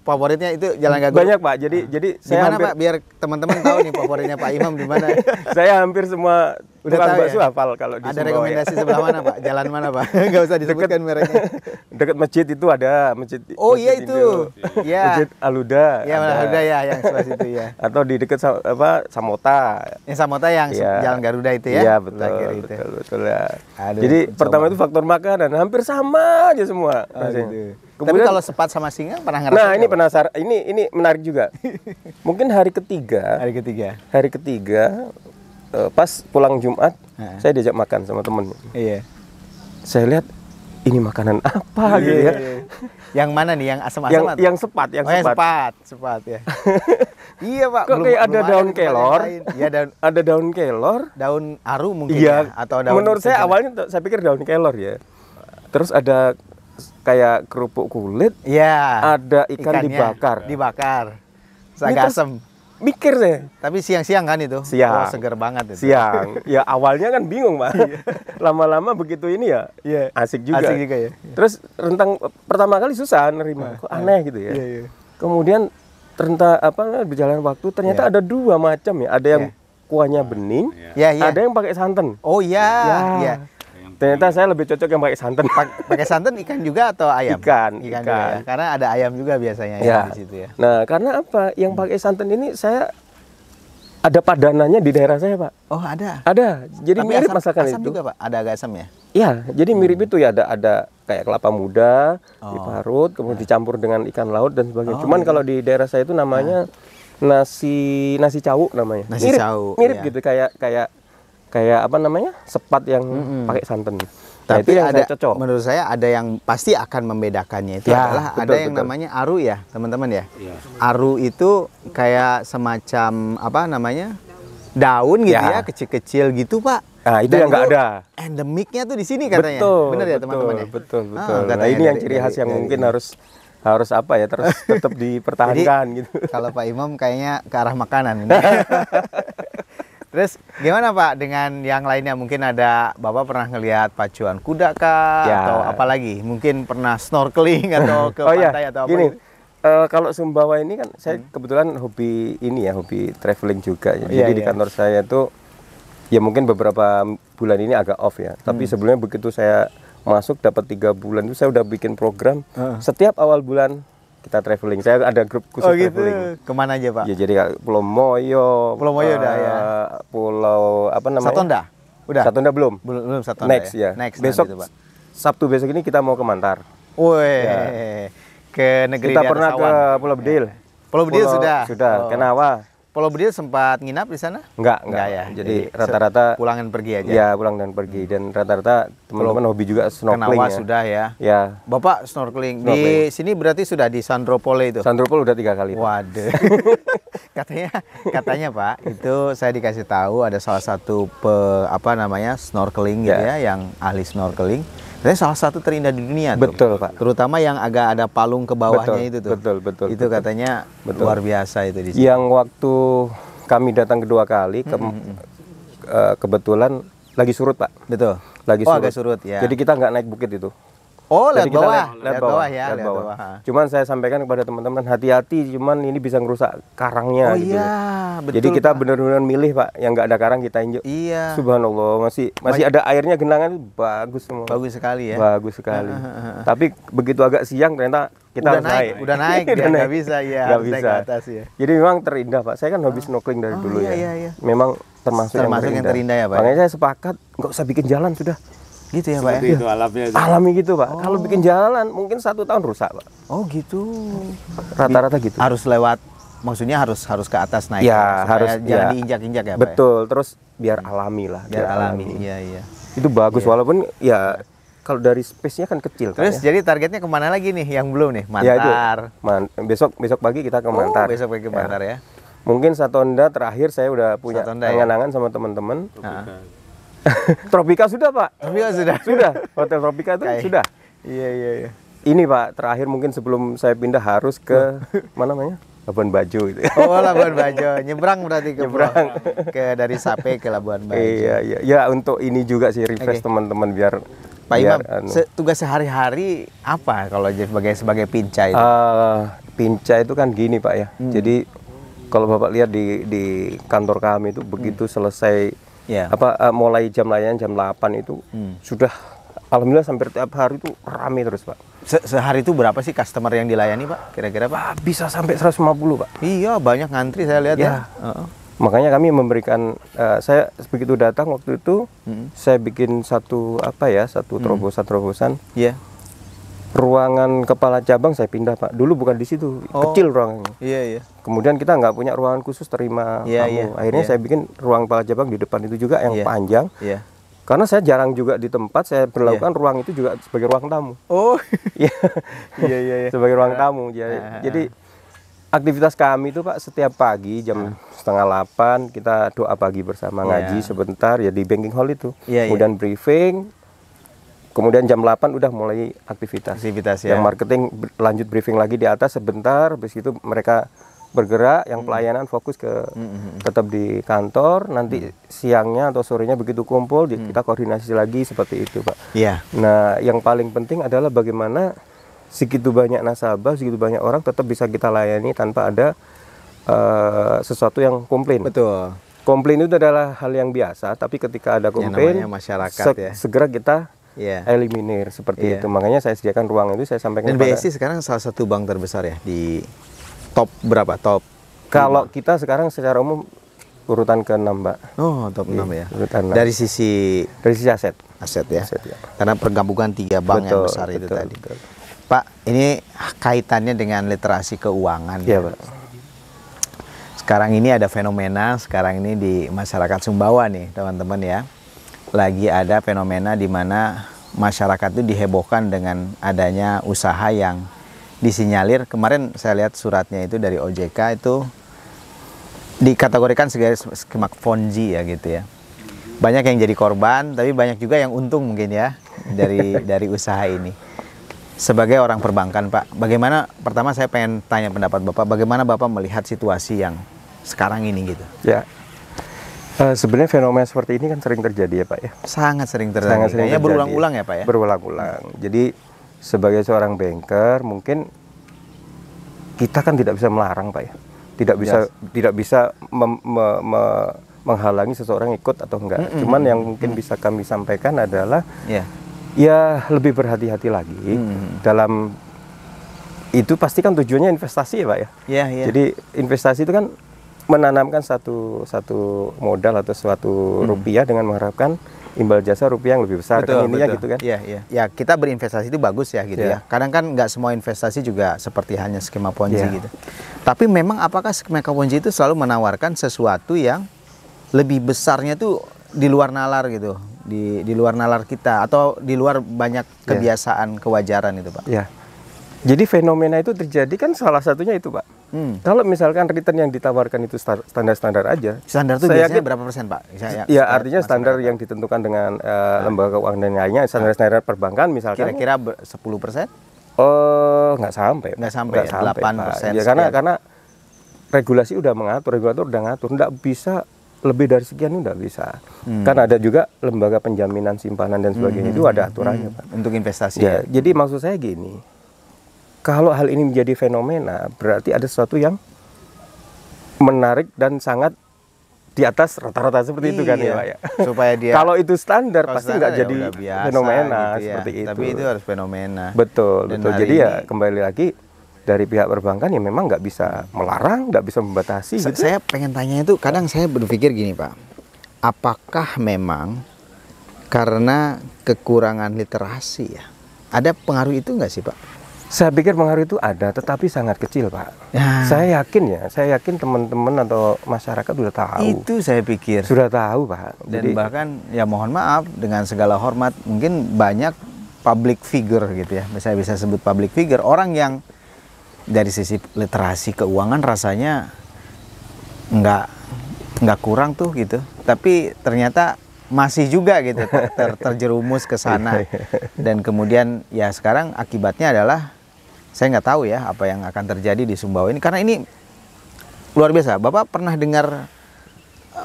Favoritnya itu Jalan Garuda. Banyak Pak. Jadi saya Pak? Biar teman-teman tahu nih favoritnya Pak Imam di mana. Saya hampir semua udah tahu bakso hafal kalau di Ada rekomendasi sebelah mana Pak? Jalan mana Pak? Enggak usah disebutkan mereknya. Dekat masjid itu ada masjid. Oh iya itu. Masjid Aluda. Iya, Aluda ya yang sebelah situ ya. Atau di dekat Samota. Yang Samota yang Jalan Garuda itu ya. Iya, betul ya. Jadi pertama itu faktor makanan hampir sama aja semua. Gitu. Kemudian, tapi kalau sepat sama singa pernah ngerasain? Nah, ini penasaran. Ini menarik juga. Mungkin hari ketiga pas pulang Jumat, saya diajak makan sama temen. Iya. Saya lihat ini makanan apa gitu ya. Yang mana nih? Yang asam-asam atau? Yang sepat, sepat ya. Iya Pak. Kok kayak ada daun kelor? Iya, ada daun kelor. Daun aru mungkin ya, atau daun. Menurut saya awalnya saya pikir daun kelor ya. Terus ada kayak kerupuk kulit. Iya. Ada ikan dibakar. Agak asam. Mikir saya. Tapi siang-siang kan itu? Siang. Seger banget itu. Siang. Ya awalnya kan bingung Pak. Lama-lama begitu ini ya asik juga. Asik juga ya. Terus pertama kali susah nerima. Kok aneh gitu ya. Kemudian berjalan waktu ternyata ada 2 macam ya. Ada yang kuahnya bening, ada yang pakai santan. Oh iya. Ternyata saya lebih cocok yang pakai santan. Pakai santan ikan juga atau ayam? Ikan. Juga ya? Karena ada ayam juga biasanya ya di situ ya. Nah, karena apa? Yang pakai santan ini saya ada padanannya di daerah saya, Pak. Oh, ada. Ada. Jadi tapi mirip masakan asam itu. Juga, Pak. Ada agak asam ya? Iya, jadi mirip itu ya, ada kayak kelapa muda diparut, kemudian dicampur dengan ikan laut dan sebagainya. Cuman kalau di daerah saya itu namanya nasi cawuk namanya. Nasi cawuk. Mirip gitu kayak apa namanya, sepat yang pakai santan. Tapi itu yang ada, saya cocok. menurut saya ada yang pasti akan membedakannya itu adalah ada yang namanya aru ya teman-teman ya. Aru itu kayak semacam apa namanya, daun gitu Ya. ya, kecil-kecil gitu Pak. Nah, itu Dan yang nggak ada. Endemiknya tuh di sini katanya. Betul, Benar ya betul, teman-teman ya? betul, Ah, betul. Nah, katanya ini yang dari- ciri khas dari- yang dari mungkin ini. harus apa ya, terus tetap dipertahankan gitu. Kalau Pak Imam kayaknya ke arah makanan ini. Terus gimana Pak dengan yang lainnya? Mungkin ada Bapak pernah ngelihat pacuan kuda kah? Ya. Atau apa lagi? Mungkin pernah snorkeling atau ke Oh iya, pantai atau apa gini. gitu? Kalau Sumbawa ini kan saya kebetulan hobi ini ya, hobi traveling juga. Ya. Iya, Jadi di iya. kantor saya tuh ya mungkin beberapa bulan ini agak off ya. Tapi sebelumnya begitu saya masuk dapat 3 bulan itu saya udah bikin program setiap awal bulan kita traveling. Saya ada grup khusus Oh gitu. traveling. Kemana aja Pak? Ya jadi kayak Pulau Moyo, Pulau Moyo udah ya. Pulau apa namanya? Satonda? Udah? Satonda belum. Belum Satonda Next ya. Next Besok nanti tuh, Pak. Sabtu besok ini kita mau ke Mantar. Woi. Ya. Ke negeri Kita di atas pernah ke awan. Pulau Bedil. Pulau Bedil sudah. Sudah. Oh. Ke Nawa. Pulau Bedil sempat nginap di sana? Enggak ya. Jadi rata-rata pulangan pergi aja. ya pulang dan pergi dan rata-rata teman-teman hobi juga Ke snorkeling Nawa ya. sudah ya. Ya. Bapak snorkeling. Di Snorkeling. sini berarti sudah di Sandropole itu. Sandropol udah 3 kali. Waduh. katanya Pak, itu saya dikasih tahu ada salah satu snorkeling gitu Ya. ya, yang ahli snorkeling. Katanya salah satu terindah di dunia tuh. Betul, Pak. Terutama yang agak ada palung ke bawahnya Betul, itu tuh. betul, Itu betul. katanya Betul. luar biasa itu di sini. Yang waktu kami datang kedua kali kebetulan lagi surut, Pak. Betul. Lagi Oh, agak surut ya. Jadi kita nggak naik bukit itu. Oh, lihat Jadi kita bawah. lihat Lihat bawah ya, lihat lihat bawah. bawah. Cuman saya sampaikan kepada teman-teman hati-hati, cuman ini bisa ngerusak karangnya Oh gitu. iya, betul. Jadi kita Pak. benar-benar milih, Pak, yang nggak ada karang kita injek. Iya. Subhanallah, masih ada airnya, genangan itu bagus semua. Bagus sekali ya. Bagus sekali. Tapi begitu agak siang ternyata kita harus naik. Udah naik, Udah dia nggak naik. bisa ya, Nggak harus naik bisa. ke atas ya. Jadi memang terindah, Pak. Saya kan hobi snorkeling dari dulu iya, ya. iya, iya. Memang termasuk yang terindah ya, Pak. Makanya saya sepakat nggak usah bikin jalan sudah. Gitu ya, Pak. Seperti Ya? itu alamnya. Alami gitu, Pak. Kalau bikin jalan mungkin 1 tahun rusak, Pak. Oh, gitu. Rata-rata gitu. Harus lewat, maksudnya harus ke atas naik. Ya, supaya harus, jangan ya. diinjak-injak ya, Pak. Betul. Terus biar alami lah. Biar alami. Iya, iya. Itu bagus walaupun ya kalau dari space-nya kan kecil, Pak, Terus ya. jadi targetnya kemana lagi nih yang belum nih? Ya, itu. Mantar. Besok pagi kita ke Mantar. Besok pergi ke Mantar ya. Mungkin Satonda terakhir saya udah punya Satonda, ya? angan-angan sama teman-teman. Nah. Tropika sudah, Pak. Tapi kan sudah. Sudah. Hotel Tropika itu Kayak- sudah. Iya, iya, iya. Ini, Pak, terakhir mungkin sebelum saya pindah harus ke mana namanya? Labuan Bajo gitu. Oh, Labuan Bajo. Nyebrang berarti ke Nyebrang. ke dari Sape ke Labuan Bajo. Iya, iya. Ya untuk ini juga sih refresh Oke. teman-teman biar Pak biar, Imam, tugas sehari-hari apa kalau sebagai pinca itu? pinca itu kan gini, Pak ya. Jadi kalau Bapak lihat di kantor kami itu begitu selesai Ya. mulai jam layanan jam 8 itu sudah alhamdulillah hampir tiap hari itu rame terus, Pak. Sehari itu berapa sih customer yang dilayani, Pak? Kira-kira, Pak? Bisa sampai 150, Pak. Iya, banyak ngantri saya lihat ya. Ya. Makanya kami memberikan saya begitu datang waktu itu saya bikin satu terobosan Iya. ruangan kepala cabang saya pindah, Pak. Dulu bukan di situ, Oh. kecil ruangannya. Iya, iya. Kemudian kita nggak punya ruangan khusus terima Iya, tamu. iya, Akhirnya iya. saya bikin ruang kepala cabang di depan itu juga yang Iya. panjang. Iya. Karena saya jarang juga di tempat, saya berlakukan ruang itu juga sebagai ruang tamu. Oh. Iya. Iya, iya, iya. Sebagai ruang tamu. Jadi aktivitas kami itu, Pak, setiap pagi jam setengah 8 kita doa pagi bersama, ngaji sebentar ya di banking hall itu. Iya, iya. Kemudian briefing. Kemudian jam 8 udah mulai aktivitas. Aktivitas ya. Yang marketing lanjut briefing lagi di atas sebentar, habis itu mereka bergerak, yang pelayanan fokus ke tetap di kantor, nanti siangnya atau sorenya begitu kumpul kita koordinasi lagi seperti itu, Pak. Iya. Nah, yang paling penting adalah bagaimana segitu banyak nasabah, segitu banyak orang tetap bisa kita layani tanpa ada sesuatu yang komplain. Betul. Komplain itu adalah hal yang biasa, tapi ketika ada komplain, namanya masyarakat ya. segera kita Iya. eliminir seperti Iya. itu. Makanya saya sediakan ruang itu, saya sampaikan Dan kepada- BSI sekarang salah satu bank terbesar ya di top berapa? Top. Kalau kita sekarang secara umum urutan ke-6, Mbak. Oh, top 6 ya. Urutan 6. Dari sisi aset. aset ya. Aset, ya. Karena pergabungan 3 bank yang Betul, besar itu betul, tadi. betul. Pak, ini kaitannya dengan literasi keuangan. Iya, Pak. Sekarang ini ada fenomena sekarang ini di masyarakat Sumbawa nih, teman-teman ya. Lagi ada fenomena di mana masyarakat itu dihebohkan dengan adanya usaha yang disinyalir. Kemarin saya lihat suratnya itu dari OJK itu dikategorikan sebagai skema Ponzi ya gitu ya. Banyak yang jadi korban, tapi banyak juga yang untung mungkin ya dari usaha ini. Sebagai orang perbankan, Pak, bagaimana, pertama saya pengen tanya pendapat Bapak, bagaimana Bapak melihat situasi yang sekarang ini gitu? Ya, sebenarnya fenomena seperti ini kan sering terjadi ya Pak ya. Sangat sering terjadi. Sangat sering Kayaknya terjadi. berulang-ulang ya Pak ya? Berulang-ulang. Jadi sebagai seorang banker mungkin kita kan tidak bisa melarang Pak ya. Tidak bisa menghalangi seseorang ikut atau enggak. Cuman yang mungkin bisa kami sampaikan adalah ya lebih berhati-hati lagi dalam itu, pasti kan tujuannya investasi ya Pak ya. Jadi investasi itu kan menanamkan satu modal atau suatu rupiah dengan mengharapkan imbal jasa rupiah yang lebih besar. Betul, kan intinya betul. Gitu kan. Ya, kita berinvestasi itu bagus ya gitu ya. Kadang kan nggak semua investasi juga seperti hanya skema Ponzi gitu. Tapi memang apakah skema Ponzi itu selalu menawarkan sesuatu yang lebih besarnya tuh di luar nalar gitu, di luar nalar kita atau di luar banyak kebiasaan kewajaran itu Pak? Ya. Jadi fenomena itu terjadi kan salah satunya itu Pak. Kalau misalkan return yang ditawarkan itu standar-standar aja. Standar itu biasanya berapa persen Pak? Ya artinya standar yang ditentukan dengan lembaga keuangan dan lainnya, standar-standar perbankan misalkan. Kira-kira 10%? Oh, nggak sampai. Nggak sampai, 8%. Ya, karena regulasi udah mengatur, regulator udah ngatur, nggak bisa lebih dari sekian, nggak bisa. Kan ada juga lembaga penjaminan simpanan dan sebagainya itu ada aturannya Pak. Untuk investasi. Ya, jadi maksud saya gini. Kalau hal ini menjadi fenomena, berarti ada sesuatu yang menarik dan sangat di atas rata-rata seperti itu kan ya Pak ya. Supaya dia kalau itu standar pasti nggak jadi biasa, fenomena gitu ya. seperti itu. Tapi itu harus fenomena. Betul, Dan betul. Jadi ya kembali lagi dari pihak perbankan ya memang nggak bisa melarang, nggak bisa membatasi. Gitu. Saya pengen tanya itu, kadang saya berpikir gini Pak, apakah memang karena kekurangan literasi ya? Ada pengaruh itu nggak sih Pak? Saya pikir pengaruh itu ada, tetapi sangat kecil Pak. Saya yakin teman-teman atau masyarakat sudah tahu. Itu saya pikir. Sudah tahu Pak. Dan bahkan ya mohon maaf dengan segala hormat, mungkin banyak public figure gitu ya, saya bisa sebut public figure, orang yang dari sisi literasi keuangan rasanya nggak kurang tuh gitu, tapi ternyata masih juga gitu terjerumus ke sana. Dan kemudian ya sekarang akibatnya adalah saya nggak tahu ya apa yang akan terjadi di Sumbawa ini, karena ini luar biasa. Bapak pernah dengar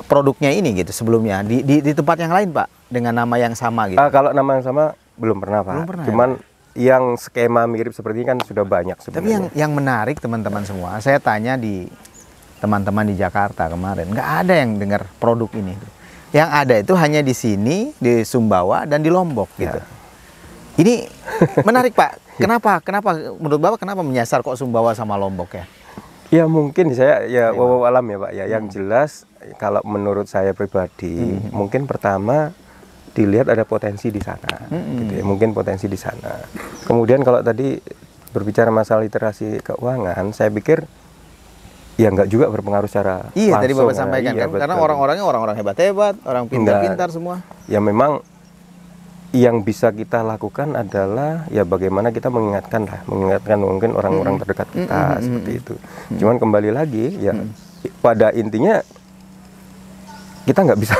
produknya ini gitu sebelumnya di tempat yang lain Pak dengan nama yang sama gitu? Kalau nama yang sama belum pernah Pak. Belum pernah, cuman ya, yang skema mirip seperti ini kan sudah banyak sebenarnya. Tapi yang menarik teman-teman semua, saya tanya di teman-teman di Jakarta kemarin, nggak ada yang dengar produk ini. Yang ada itu hanya di sini, di Sumbawa dan di Lombok gitu. Ini menarik Pak. Kenapa menurut Bapak kenapa menyasar kok Sumbawa sama Lombok ya? Ya mungkin saya ya walau alam ya Pak ya. Yang jelas kalau menurut saya pribadi mungkin pertama dilihat ada potensi di sana, gitu ya. Mungkin potensi di sana. Kemudian kalau tadi berbicara masalah literasi keuangan, saya pikir ya nggak juga berpengaruh secara langsung. Tadi Bapak sampaikan kan, karena orang-orangnya orang-orang hebat-hebat, orang pintar-pintar semua. Ya memang yang bisa kita lakukan adalah ya bagaimana kita mengingatkan mungkin orang-orang terdekat kita seperti itu. Cuman kembali lagi ya pada intinya kita nggak bisa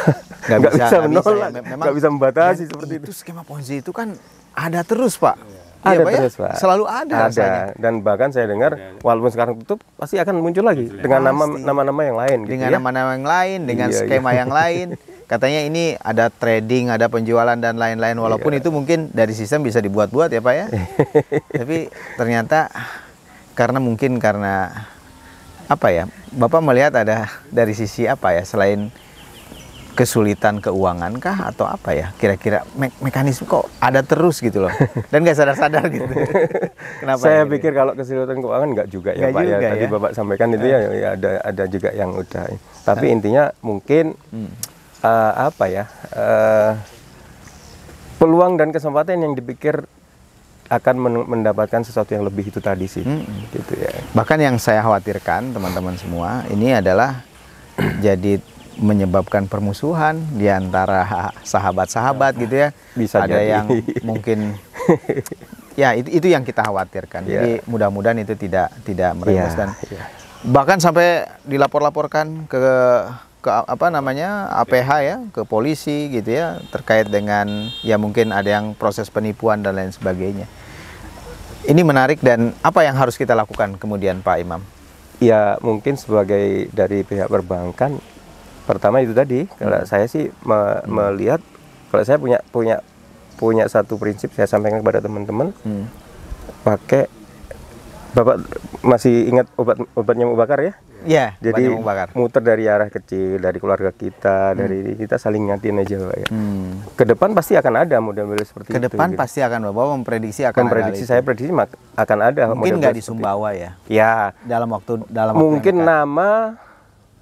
menolak, nggak bisa membatasi seperti itu. Skema Ponzi itu kan ada terus Pak. Ada terus Pak. Selalu ada. Dan bahkan saya dengar walaupun sekarang tutup pasti akan muncul lagi dengan nama-nama yang lain. Dengan nama-nama yang lain, dengan skema yang lain. Katanya ini ada trading, ada penjualan dan lain-lain. Walaupun itu mungkin dari sistem bisa dibuat-buat ya Pak ya. Tapi ternyata karena apa ya? Bapak melihat ada dari sisi apa ya? Selain kesulitan keuangan kah atau apa ya? Kira-kira mekanisme kok ada terus gitu loh. Dan nggak sadar-sadar gitu. Kenapa? Saya pikir kalau kesulitan keuangan nggak juga ya Pak ya. Tadi Bapak sampaikan itu ya ada juga yang udah. Tapi intinya mungkin peluang dan kesempatan yang dipikir akan mendapatkan sesuatu yang lebih itu tadi sih, gitu ya. Bahkan yang saya khawatirkan teman-teman semua ini adalah jadi menyebabkan permusuhan di antara sahabat-sahabat gitu ya. Bisa ada jadi. yang mungkin ya itu yang kita khawatirkan. Jadi mudah-mudahan itu tidak merebus dan Bahkan sampai dilapor-laporkan ke apa namanya APH ya, ke polisi gitu ya, terkait dengan ya mungkin ada yang proses penipuan dan lain sebagainya. Ini menarik, dan apa yang harus kita lakukan kemudian Pak Imam? Ya mungkin sebagai dari pihak perbankan, pertama itu tadi, kalau saya sih melihat, kalau saya punya satu prinsip saya sampaikan kepada teman-teman, pakai, Bapak masih ingat obatnya Nyamuk Bakar ya? Iya. Jadi muter dari arah kecil, dari keluarga kita, dari kita saling ngingatin aja Pak ya. Ke depan pasti akan ada model-model seperti itu. Ke depan gitu. Pasti akan, Bapak memprediksi akan Memprediksi, ada. saya prediksi akan ada. Mungkin nggak di Sumbawa ya? Ya. Dalam waktu mungkin yang nama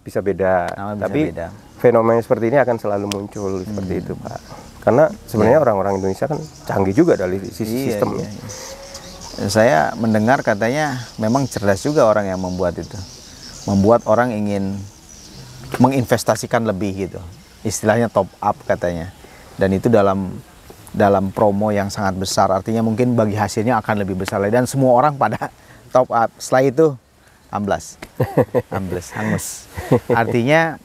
bisa beda, tapi beda. fenomena seperti ini akan selalu muncul seperti itu Pak. Karena sebenarnya orang-orang Indonesia kan canggih juga dari sisi sistem. Iya. Saya mendengar katanya memang cerdas juga orang yang membuat itu. Membuat orang ingin menginvestasikan lebih gitu. Istilahnya top up katanya. Dan itu dalam promo yang sangat besar. Artinya mungkin bagi hasilnya akan lebih besar lagi. Dan semua orang pada top up. Setelah itu amblas. Hangus. Artinya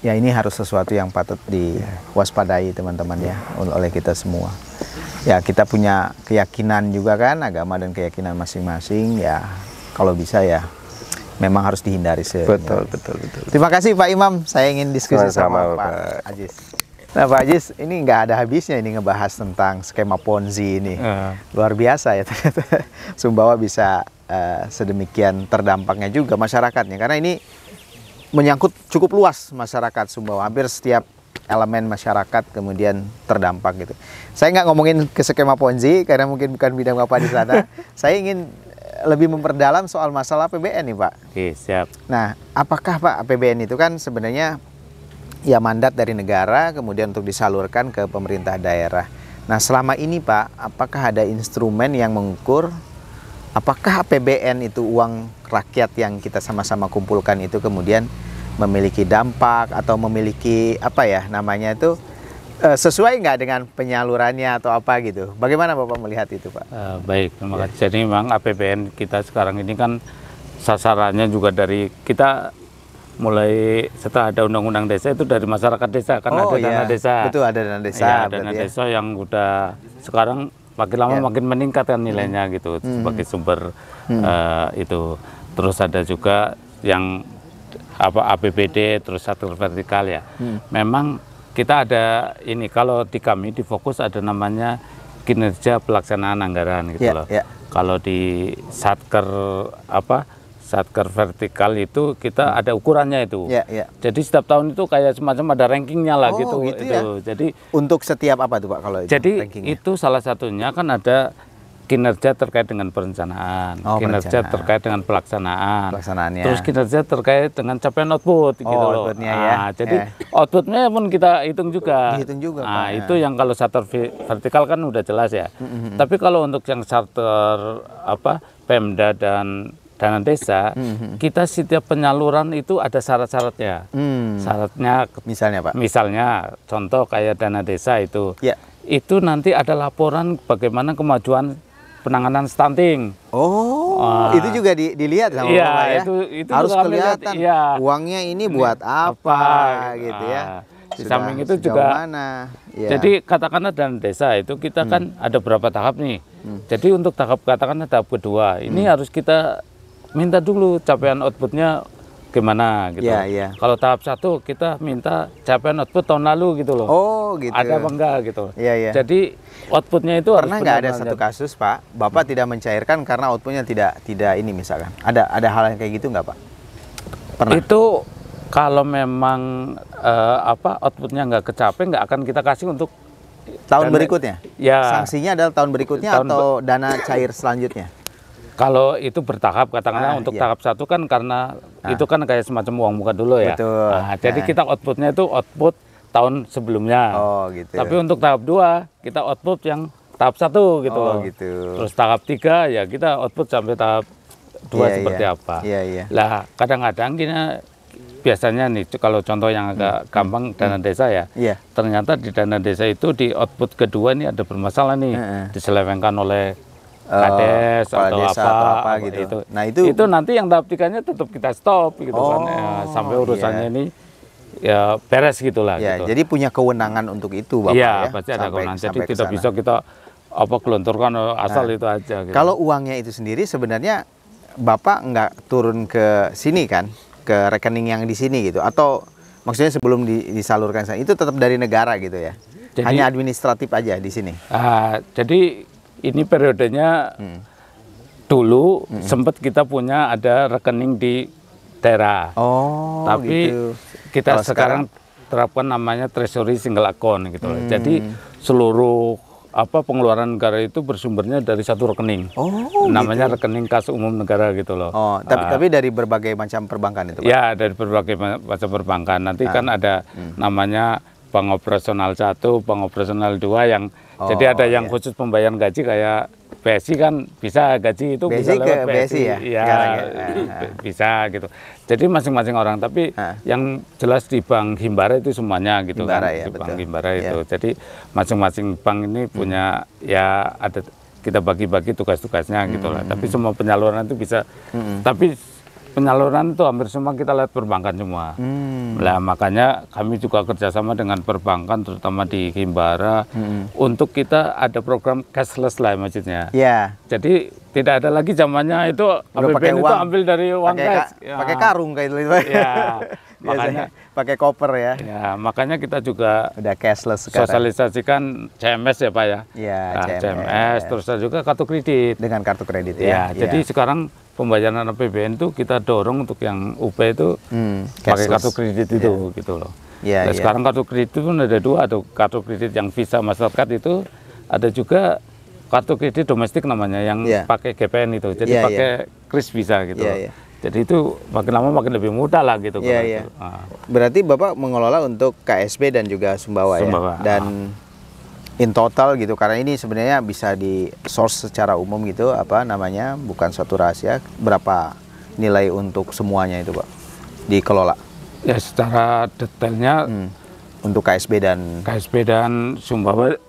ya ini harus sesuatu yang patut diwaspadai teman-teman ya, oleh kita semua. Ya kita punya keyakinan juga kan, agama dan keyakinan masing-masing ya, kalau bisa ya memang harus dihindari. Betul. Terima kasih Pak Imam, saya ingin diskusi sama Pak Ajis. Nah Pak Ajis, ini nggak ada habisnya ini ngebahas tentang skema Ponzi ini. Luar biasa ya ternyata Sumbawa bisa sedemikian terdampaknya juga masyarakatnya, karena ini menyangkut cukup luas masyarakat Sumbawa, hampir setiap elemen masyarakat kemudian terdampak gitu. Saya nggak ngomongin ke skema Ponzi karena mungkin bukan bidang Bapak di sana. Saya ingin lebih memperdalam soal masalah APBN nih Pak. Oke, siap. Nah, apakah Pak APBN itu kan sebenarnya ya mandat dari negara kemudian untuk disalurkan ke pemerintah daerah. Nah, selama ini Pak, apakah ada instrumen yang mengukur apakah APBN itu uang rakyat yang kita sama-sama kumpulkan itu kemudian memiliki dampak atau memiliki apa ya namanya itu sesuai nggak dengan penyalurannya atau apa gitu? Bagaimana Bapak melihat itu Pak? Baik, terima kasih. Jadi memang APBN kita sekarang ini kan sasarannya juga dari kita mulai setelah ada undang-undang desa itu dari masyarakat desa, kan ada dana desa. Betul, ada dana desa. Ya, dana desa yang udah sekarang makin lama makin meningkat kan nilainya gitu sebagai sumber itu. Terus ada juga yang APBD, terus satu vertikal ya. Memang kita ada ini, kalau di kami di fokus ada namanya kinerja pelaksanaan anggaran gitu loh. Kalau di satker satker vertikal itu kita ada ukurannya itu. Jadi setiap tahun itu kayak semacam ada rankingnya lah gitu. Gitu ya? Jadi untuk setiap apa tuh Pak kalau itu? Jadi rankingnya? itu salah satunya kan ada kinerja terkait dengan perencanaan, kinerja terkait dengan pelaksanaannya, terus kinerja terkait dengan capaian output gitu loh. Jadi outputnya pun kita hitung juga. Nah, itu yang kalau charter vertikal kan udah jelas ya. Tapi kalau untuk yang charter Pemda dan dana desa, kita setiap penyaluran itu ada syarat-syaratnya. Syaratnya misalnya Pak? Misalnya contoh kayak dana desa itu. Itu nanti ada laporan bagaimana kemajuan penanganan stunting. Itu juga dilihat sama Bapak ya? Itu harus kelihatan uangnya ini buat apa gitu ya. Di samping itu juga jadi katakanlah dana desa itu kita kan ada berapa tahap nih. Jadi untuk katakanlah tahap kedua ini harus kita minta dulu capaian outputnya gimana gitu. Kalau tahap 1 kita minta capaian output tahun lalu gitu loh. Gitu. Ada apa enggak gitu. Jadi outputnya itu pernah nggak ada satu kasus Pak, Bapak tidak mencairkan karena outputnya tidak ini misalkan. Ada hal yang kayak gitu nggak Pak? Pernah. Itu kalau memang outputnya nggak kecapai, nggak akan kita kasih untuk tahun berikutnya. Sanksinya adalah tahun berikutnya atau dana cair selanjutnya. Kalau itu bertahap, katakanlah untuk tahap 1 kan karena itu kan kayak semacam uang muka dulu ya. Jadi kita outputnya itu output tahun sebelumnya. Gitu. Tapi untuk tahap 2 kita output yang tahap 1 gitu loh. Terus tahap 3 ya kita output sampai tahap 2 seperti apa. Lah kadang-kadang kita biasanya nih kalau contoh yang agak gampang dana desa ya. Ternyata di dana desa itu di output kedua ini ada bermasalah nih. Diselewengkan oleh kades kepala atau desa apa, atau apa gitu. itu. Nah, itu nanti yang tahap 3-nya tetap kita stop gitu kan. Ya, sampai urusannya ini ya beres gitulah ya, gitu. jadi punya kewenangan untuk itu Bapak Iya, ya. pasti ada kewenangan. Jadi sampai ke tidak sana. bisa kita apa gelontorkan asal itu aja gitu. Kalau uangnya itu sendiri sebenarnya Bapak nggak turun ke sini kan, ke rekening yang di sini gitu, atau maksudnya sebelum disalurkan sana itu tetap dari negara gitu ya? Jadi, hanya administratif aja di sini. Jadi ini periodenya dulu sempat kita punya ada rekening di daerah. Oh, tapi gitu. kita Kalau sekarang terapkan namanya treasury single account gitu loh. Jadi seluruh pengeluaran negara itu bersumbernya dari satu rekening. Oh, namanya rekening kas umum negara gitu loh. Oh, tapi dari berbagai macam perbankan itu, Pak? Ya, dari berbagai macam perbankan. Nanti kan ada namanya bank operasional 1, bank operasional 2 yang jadi ada yang khusus pembayaran gaji kayak BSI kan bisa gaji itu bisa BSI lewat ke BSI. BSI ya? Ya, bisa gitu. Jadi masing-masing orang, tapi yang jelas di Bank Himbara itu semuanya gitu Himbara, kan. ya, Di betul. Bank Himbara itu. Jadi masing-masing bank ini punya ya ada kita bagi-bagi tugas-tugasnya gitu lah. Tapi semua penyaluran itu bisa. Tapi penyaluran itu hampir semua kita lihat perbankan semua. Nah, makanya kami juga kerjasama dengan perbankan, terutama di Himbara, untuk kita ada program cashless lah maksudnya. Ya. Jadi tidak ada lagi zamannya itu APBN itu ambil dari uang cash. Pakai karung kayak itu. Ya, makanya pakai koper ya. Ya, makanya kita juga udah cashless sekarang. Sosialisasikan CMS ya Pak ya. Iya, CMS, terus ada juga kartu kredit. Dengan kartu kredit ya. Jadi sekarang pembayaran APBN itu kita dorong untuk yang UP itu pakai kartu kredit itu gitu loh. Nah, sekarang kartu kredit itu pun ada dua, ada kartu kredit yang Visa Mastercard itu, ada juga kartu kredit domestik namanya yang pakai GPN itu. Jadi pakai kris Visa gitu. Jadi itu makin lama makin lebih mudah lah gitu. Berarti Bapak mengelola untuk KSB dan juga Sumbawa. Ya? Dan in total gitu, karena ini sebenarnya bisa di source secara umum gitu, bukan suatu rahasia, berapa nilai untuk semuanya itu Pak dikelola? Ya, secara detailnya untuk KSB dan Sumbawa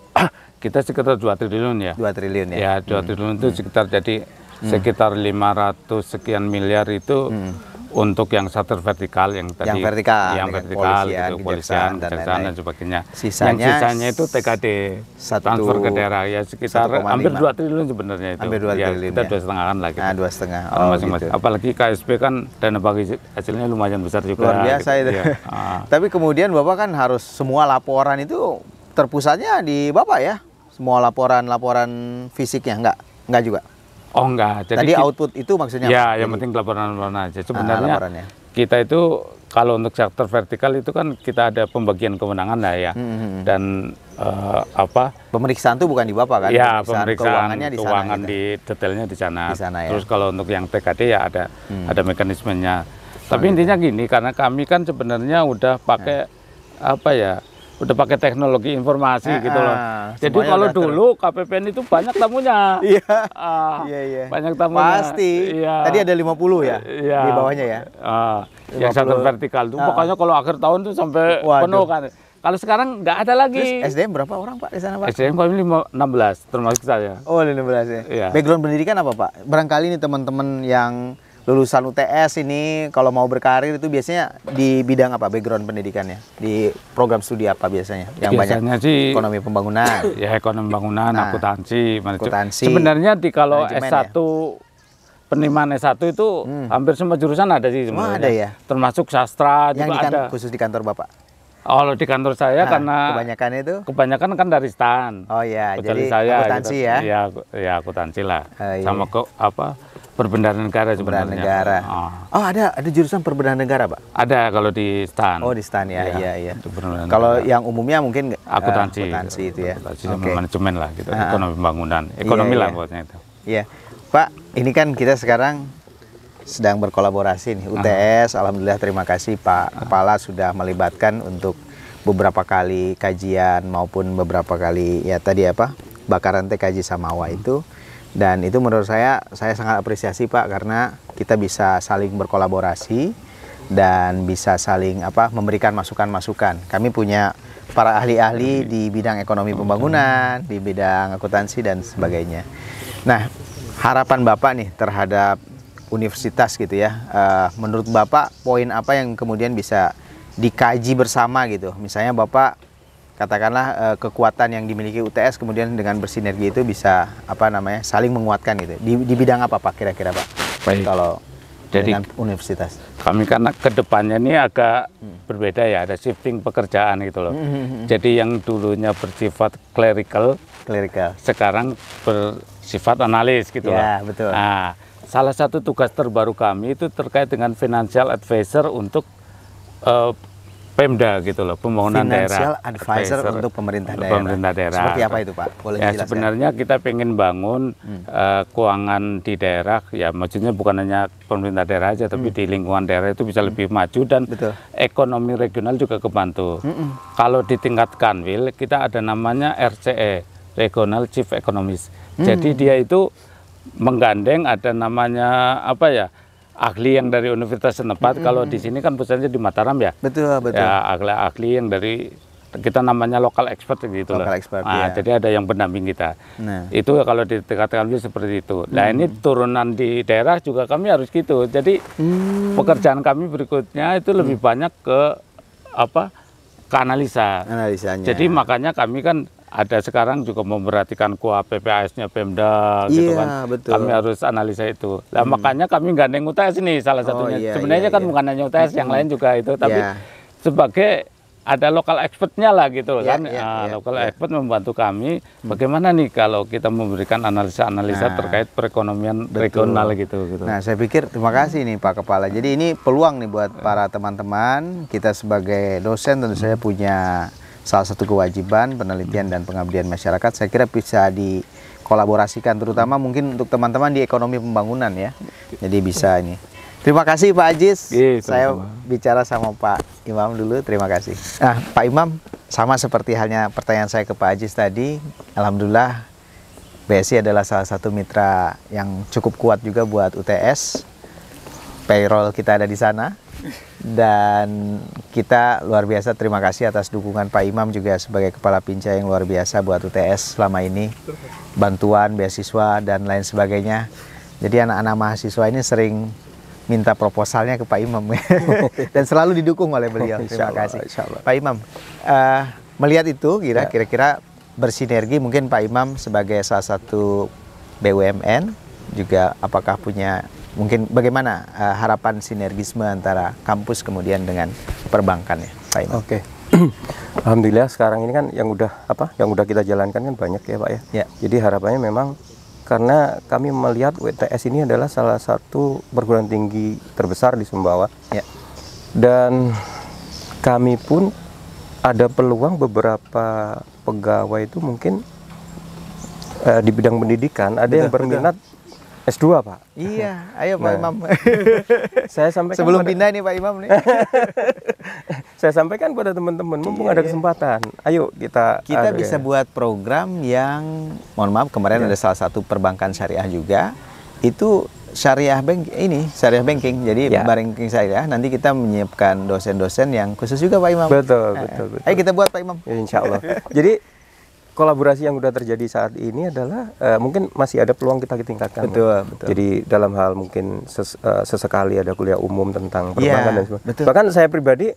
kita sekitar 2 triliun ya. 2 triliun ya? Ya, 2 triliun itu sekitar, jadi sekitar 500 sekian miliar itu untuk yang satelit vertikal, yang tadi yang vertikal gitu, polisian, kejaksaan dan sebagainya. Sisanya, yang sisanya itu TKD, transfer ke daerah ya, sekitar hampir 2 triliun sebenarnya itu. Hampir 2 triliun kita 2,5-an lah gitu. 2,5. Masing-masing. Gitu. Apalagi KSB kan dana bagi hasilnya lumayan besar juga. Luar biasa gitu. Itu. Ya. Tapi kemudian Bapak kan harus semua laporan itu terpusatnya di Bapak ya? Semua laporan fisiknya enggak juga? Oh enggak. Jadi tadi output itu maksudnya? Ya, yang penting laporan aja. Sebenarnya kita itu kalau untuk sektor vertikal itu kan kita ada pembagian kewenangan lah ya. Dan pemeriksaan itu bukan di Bapak kan? Ya, pemeriksaan keuangannya di sana. Keuangan gitu. Di detailnya di sana. Ya? Terus kalau untuk yang TKD ya ada mekanismenya. Tapi intinya gini, karena kami kan sebenarnya udah pakai udah pakai teknologi informasi gitu loh. Jadi kalau dulu KPPN itu banyak tamunya. Iya. Banyak tamunya. Pasti. Iya. Tadi ada 50 ya? Iya. Di bawahnya ya? Yang satu vertikal itu pokoknya kalau akhir tahun tuh sampai penuh kan. Kalau sekarang nggak ada lagi. Terus SDM berapa orang Pak di sana Pak? SDM kami 16 termasuk saya. Oh 16 ya? Iya. Background pendidikan apa Pak? Barangkali ini teman-teman yang lulusan UTS ini kalau mau berkarir itu biasanya di bidang apa background pendidikannya? Di program studi apa biasanya? Yang biasanya banyak sih ekonomi pembangunan. Ya, ekonomi pembangunan, akuntansi. Sebenarnya kalau S1 penerimaan S1 itu hampir semua jurusan ada sih sebenarnya. Ada ya? Termasuk sastra yang juga ada. Khusus di kantor Bapak? Kalau di kantor saya karena kebanyakan kan dari STAN. Oh ya, jadi saya akuntansi gitu. Ya akuntansi lah. Sama perbendaharaan negara sebenarnya. Negara. Oh, ada jurusan perbendaharaan negara, Pak? Ada kalau di STAN. Oh, di STAN ya. Iya. Kalau yang umumnya mungkin akuntansi itu ya. Manajemen lah gitu, ekonomi pembangunan. Ekonomi lah buatnya itu. Iya. Pak, ini kan kita sekarang sedang berkolaborasi nih UTS. Alhamdulillah, terima kasih Pak Kepala sudah melibatkan untuk beberapa kali kajian maupun beberapa kali bakaran TKJ Samawa itu. Dan itu menurut saya sangat apresiasi Pak, karena kita bisa saling berkolaborasi dan bisa saling memberikan masukan-masukan. Kami punya para ahli-ahli di bidang ekonomi pembangunan, di bidang akuntansi dan sebagainya. Nah, harapan Bapak nih terhadap universitas gitu ya. Menurut Bapak poin apa yang kemudian bisa dikaji bersama gitu? Misalnya Bapak katakanlah kekuatan yang dimiliki UTS kemudian dengan bersinergi itu bisa apa namanya saling menguatkan gitu. Di bidang apa Pak kira-kira Pak? Baik. Kalau Jadi dengan universitas. kami karena kedepannya ini agak berbeda ya, ada shifting pekerjaan gitu loh. Jadi yang dulunya bersifat clerical, sekarang bersifat analis gitu Ya, loh. betul. Nah, salah satu tugas terbaru kami itu terkait dengan financial advisor untuk Pemda gitu loh, pembangunan Financial daerah. advisor untuk pemerintah daerah. Pemerintah daerah. Seperti apa itu Pak? Boleh Ya dijelaskan? sebenarnya kita pengen bangun keuangan di daerah, ya maksudnya bukan hanya pemerintah daerah aja, tapi di lingkungan daerah itu bisa lebih maju dan Betul. ekonomi regional juga kebantu. Kalau di tingkat Kanwil kita ada namanya RCE, Regional Chief Economist. Jadi dia itu menggandeng ada namanya apa ya? Ahli yang dari universitas setempat. Kalau di sini kan pusatnya di Mataram ya. Betul. Ya ahli yang dari kita namanya lokal expert gitu loh. Local expert, Nah, ya. jadi ada yang pendamping kita. Nah. Itu kalau di tingkat Kanwil seperti itu. Nah, ini turunan di daerah juga kami harus gitu. Jadi pekerjaan kami berikutnya itu lebih banyak ke apa? Ke analisa. Analisanya. Jadi makanya kami kan ada sekarang juga memperhatikan KUA PPAS-nya Pemda gitu Iya, kan. betul. Kami harus analisa itu. Nah, makanya kami gandeng UTS ini salah satunya. iya, Sebenarnya iya, kan iya. bukan hanya UTS, yang lain juga itu, tapi Iya. sebagai ada lokal expertnya lah gitu Iya, kan. iya, iya, Lokal iya. expert membantu kami bagaimana nih kalau kita memberikan analisa-analisa Nah, terkait perekonomian betul. regional gitu. Nah, saya pikir terima kasih nih Pak Kepala. Jadi ini peluang nih buat para teman-teman. Kita sebagai dosen tentu saja punya salah satu kewajiban penelitian dan pengabdian masyarakat. Saya kira bisa dikolaborasikan terutama mungkin untuk teman-teman di ekonomi pembangunan ya. Jadi bisa ini. Terima kasih Pak Ajis. Iya, Saya sama-sama. bicara sama Pak Imam dulu. Terima kasih. Nah, Pak Imam, sama seperti halnya pertanyaan saya ke Pak Ajis tadi. Alhamdulillah BSI adalah salah satu mitra yang cukup kuat juga buat UTS. Payroll kita ada di sana. Dan kita luar biasa terima kasih atas dukungan Pak Imam juga sebagai Kepala Pinca yang luar biasa buat UTS selama ini. Bantuan, beasiswa, dan lain sebagainya. Jadi anak-anak mahasiswa ini sering minta proposalnya ke Pak Imam. Dan selalu didukung oleh beliau. Terima kasih. Pak Imam, melihat itu kira-kira bersinergi mungkin Pak Imam sebagai salah satu BUMN juga apakah punya mungkin bagaimana harapan sinergisme antara kampus kemudian dengan perbankan ya Pak Imam? Oke. Alhamdulillah sekarang ini kan yang udah kita jalankan kan banyak ya Pak ya. Ya. Jadi harapannya memang karena kami melihat UTS ini adalah salah satu perguruan tinggi terbesar di Sumbawa. Ya. Dan kami pun ada peluang beberapa pegawai itu mungkin di bidang pendidikan ada yang berminat S2 Pak. Iya, ayo Pak Imam. Saya sampaikan Sebelum pindah nih Pak Imam nih. saya sampaikan pada teman-teman, mumpung ada kesempatan, ayo kita Bisa buat program yang, mohon maaf kemarin ada salah satu perbankan syariah juga, itu syariah banking, jadi banking syariah. Nanti kita menyiapkan dosen-dosen yang khusus juga Pak Imam. Betul. Ayo kita buat Pak Imam. Ya, insya Allah. Jadi kolaborasi yang sudah terjadi saat ini adalah mungkin masih ada peluang kita tingkatkan. Betul. Jadi dalam hal mungkin sesekali ada kuliah umum tentang perbankan dan sebagainya. Betul. Bahkan saya pribadi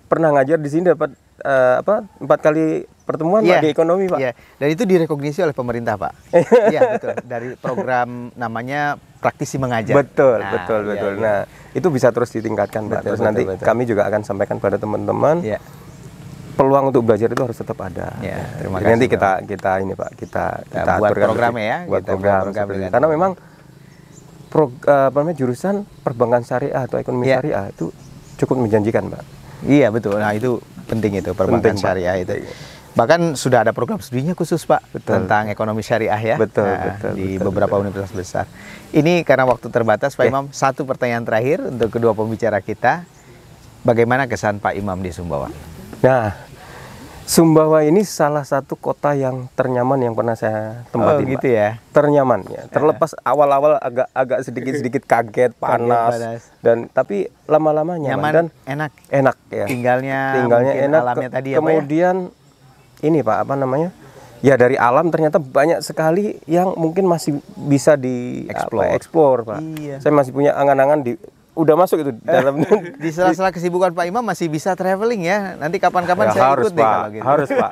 pernah ngajar di sini dapat 4 kali pertemuan Pak, di ekonomi Pak. Iya. Dan itu direkognisi oleh pemerintah Pak. Iya betul. Dari program namanya praktisi mengajar. Betul. Iya. Nah itu bisa terus ditingkatkan Pak. Terus nanti kami juga akan sampaikan pada teman-teman. Iya. Peluang untuk belajar itu harus tetap ada. Ya, Jadi nanti kita ini Pak, kita buat aturkan programnya ya, buat kita program buat program seperti itu. dengan- Karena memang jurusan perbankan syariah atau ekonomi syariah itu cukup menjanjikan Pak. Iya betul. Nah itu penting itu perbankan Penting, Pak. syariah itu. Bahkan sudah ada program studinya khusus Pak tentang ekonomi syariah ya. Betul. Di beberapa universitas besar. Ini karena waktu terbatas Pak Imam, satu pertanyaan terakhir untuk kedua pembicara kita. Bagaimana kesan Pak Imam di Sumbawa? Nah, Sumbawa ini salah satu kota yang ternyaman yang pernah saya tempatin, gitu Pak. ya. Ternyaman ya. Terlepas awal-awal agak sedikit kaget, panas, dan tapi lama-lama nyaman dan enak ya. tinggalnya Tinggalnya mungkin enak. alamnya tadi ya Pak ya? Kemudian ini Pak, ya dari alam ternyata banyak sekali yang mungkin masih bisa di explore, Pak. Iya. Saya masih punya angan-angan udah masuk itu dalam Di sela-sela kesibukan Pak Imam masih bisa traveling ya. Nanti kapan-kapan Ya, saya harus, ikut deh Pak. kalau gitu. Harus, Pak.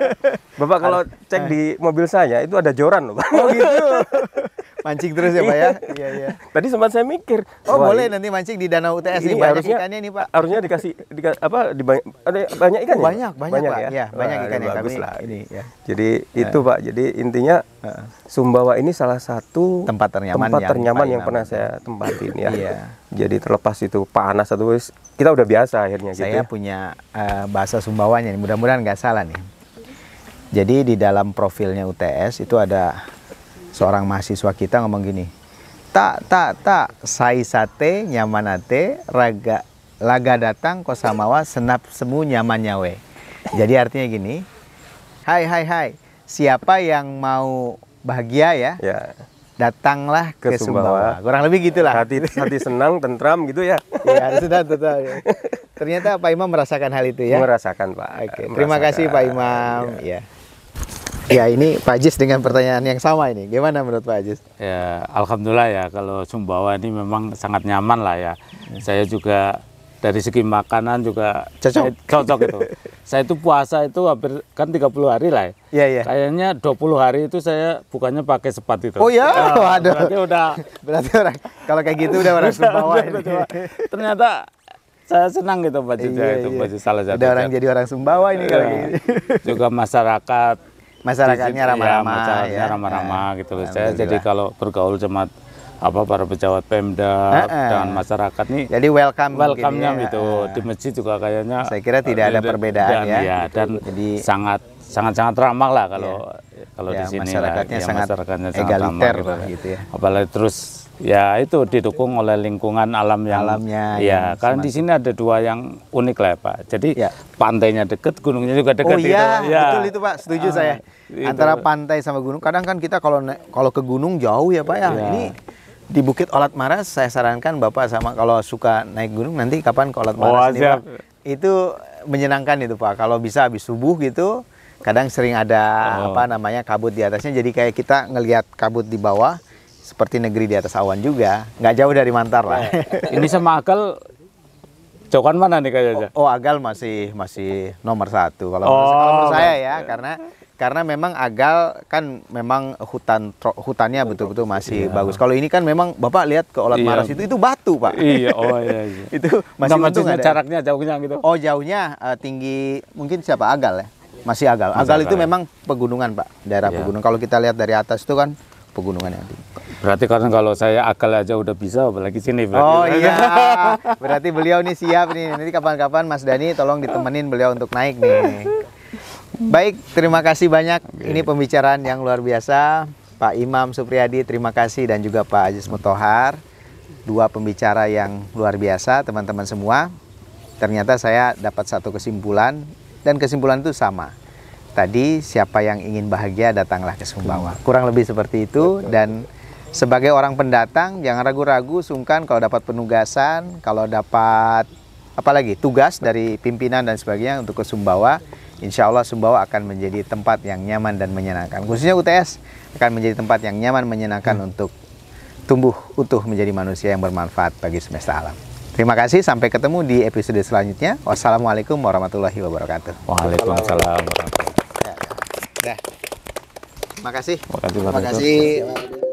Bapak kalau cek di mobil saya itu ada joran loh, Pak. Oh gitu. Mancing terus ya Pak ya? Iya, iya. Tadi sempat saya mikir, Oh wah, boleh nanti mancing di Danau UTS ini nih, banyak harusnya ikannya nih Pak. harusnya dikasih ada banyak ikan Oh, ya? banyak ya. Iya, banyak Wah, ikannya bagus kami lah. ini ya. Jadi itu Pak, jadi intinya Sumbawa ini salah satu Tempat ternyaman yang yang pernah saya tempatin ya. Iya. Jadi terlepas itu panas atau kita udah biasa akhirnya gitu. Saya Ya. punya bahasa Sumbawanya nih, mudah-mudahan nggak salah nih. Jadi di dalam profilnya UTS itu ada seorang mahasiswa kita ngomong gini, tak, sai sate nyamanate, laga datang kosamawa senap semu nyamannya we. Jadi artinya gini, hai, siapa yang mau bahagia ya, Ya. datanglah ke Ke Sumbawa. Sumbawa. Kurang lebih gitulah. Hati senang, tentram gitu ya. Ya, sudah total. Ternyata Pak Imam merasakan hal itu ya. Merasakan Pak. Oke, terima kasih Pak Imam. Ya. Ya, ini Pak Ajis dengan pertanyaan yang sama ini. Gimana menurut Pak Ajis? Ya, alhamdulillah ya kalau Sumbawa ini memang sangat nyaman lah ya. Saya juga dari segi makanan juga cocok itu. Saya itu puasa itu hampir kan 30 hari lah ya. Iya, iya. Kayaknya 20 hari itu saya bukannya pakai sepat itu. Oh ya, waduh. Berarti Berarti kalau kayak gitu udah orang Sumbawa ini. ternyata saya senang gitu bajunya Iya, itu iya. baju salah satu. Udah orang jadi orang Sumbawa ini kalau gitu. Juga Masyarakatnya ramah-ramah masyarakatnya ya. ramah-ramah gitu loh. Saya Alhamdulillah. jadi kalau bergaul sama para pejabat Pemda dengan masyarakat nih Jadi welcome-nya gitu. Di masjid juga kayaknya Saya kira tidak ada perbedaan ya. Dan Jadi sangat ramah lah kalau ya, di sini masyarakatnya lah. Ya, sangat masyarakatnya egaliter ramah lah gitu ya. Apalagi terus ya itu didukung oleh lingkungan alam yang Alamnya ya yang karena di sini ada dua yang unik lah ya Pak. Jadi Ya. pantainya deket, gunungnya juga Oh dekat iya, gitu. Ya. betul itu Pak, setuju saya. itu. Antara pantai sama gunung, kadang kan kita kalau ke gunung jauh ya Pak ya. Iya. Ini di Bukit Olat Maras saya sarankan Bapak sama kalau suka naik gunung nanti kapan ke Olat Maras nih, siap. Pak. Itu menyenangkan itu Pak. Kalau bisa habis subuh gitu, kadang sering ada kabut di atasnya. Jadi kayak kita ngelihat kabut di bawah seperti negeri di atas awan juga. Nggak jauh dari Mantar lah. Ini sama akal cokan mana nih kayaknya? Oh, Agal masih nomor 1 kalau menurut saya ya, karena memang Agal kan memang hutannya betul-betul masih bagus. Kalau ini kan memang Bapak lihat ke Olat Maras itu batu Pak. Iya, iya. Itu masih untung ada. Jaraknya jauhnya gitu. Oh, jauhnya tinggi mungkin siapa Agal ya? Masih Agal. Agal itu memang pegunungan Pak, daerah pegunungan. Kalau kita lihat dari atas itu kan pegunungan yang tinggi. Berarti karena kalau saya akal aja udah bisa, apalagi sini. Oh iya, berarti beliau nih siap nih. Nanti kapan-kapan Mas Dani tolong ditemenin beliau untuk naik nih. Baik, terima kasih banyak. Ini pembicaraan yang luar biasa. Pak Imam Supriyadi, terima kasih. Dan juga Pak Ajis Mutohar. Dua pembicara yang luar biasa, teman-teman semua. Ternyata saya dapat satu kesimpulan. Dan kesimpulan itu sama. Tadi, siapa yang ingin bahagia, datanglah ke Sumbawa. Kurang lebih seperti itu. Dan sebagai orang pendatang, jangan ragu-ragu, sungkan kalau dapat penugasan, kalau dapat apalagi tugas dari pimpinan dan sebagainya untuk ke Sumbawa. Insya Allah Sumbawa akan menjadi tempat yang nyaman dan menyenangkan. Khususnya UTS akan menjadi tempat yang nyaman menyenangkan untuk tumbuh utuh menjadi manusia yang bermanfaat bagi semesta alam. Terima kasih, sampai ketemu di episode selanjutnya. Wassalamualaikum warahmatullahi wabarakatuh. Waalaikumsalam. Terima kasih. Terima kasih, Pak Terima kasih.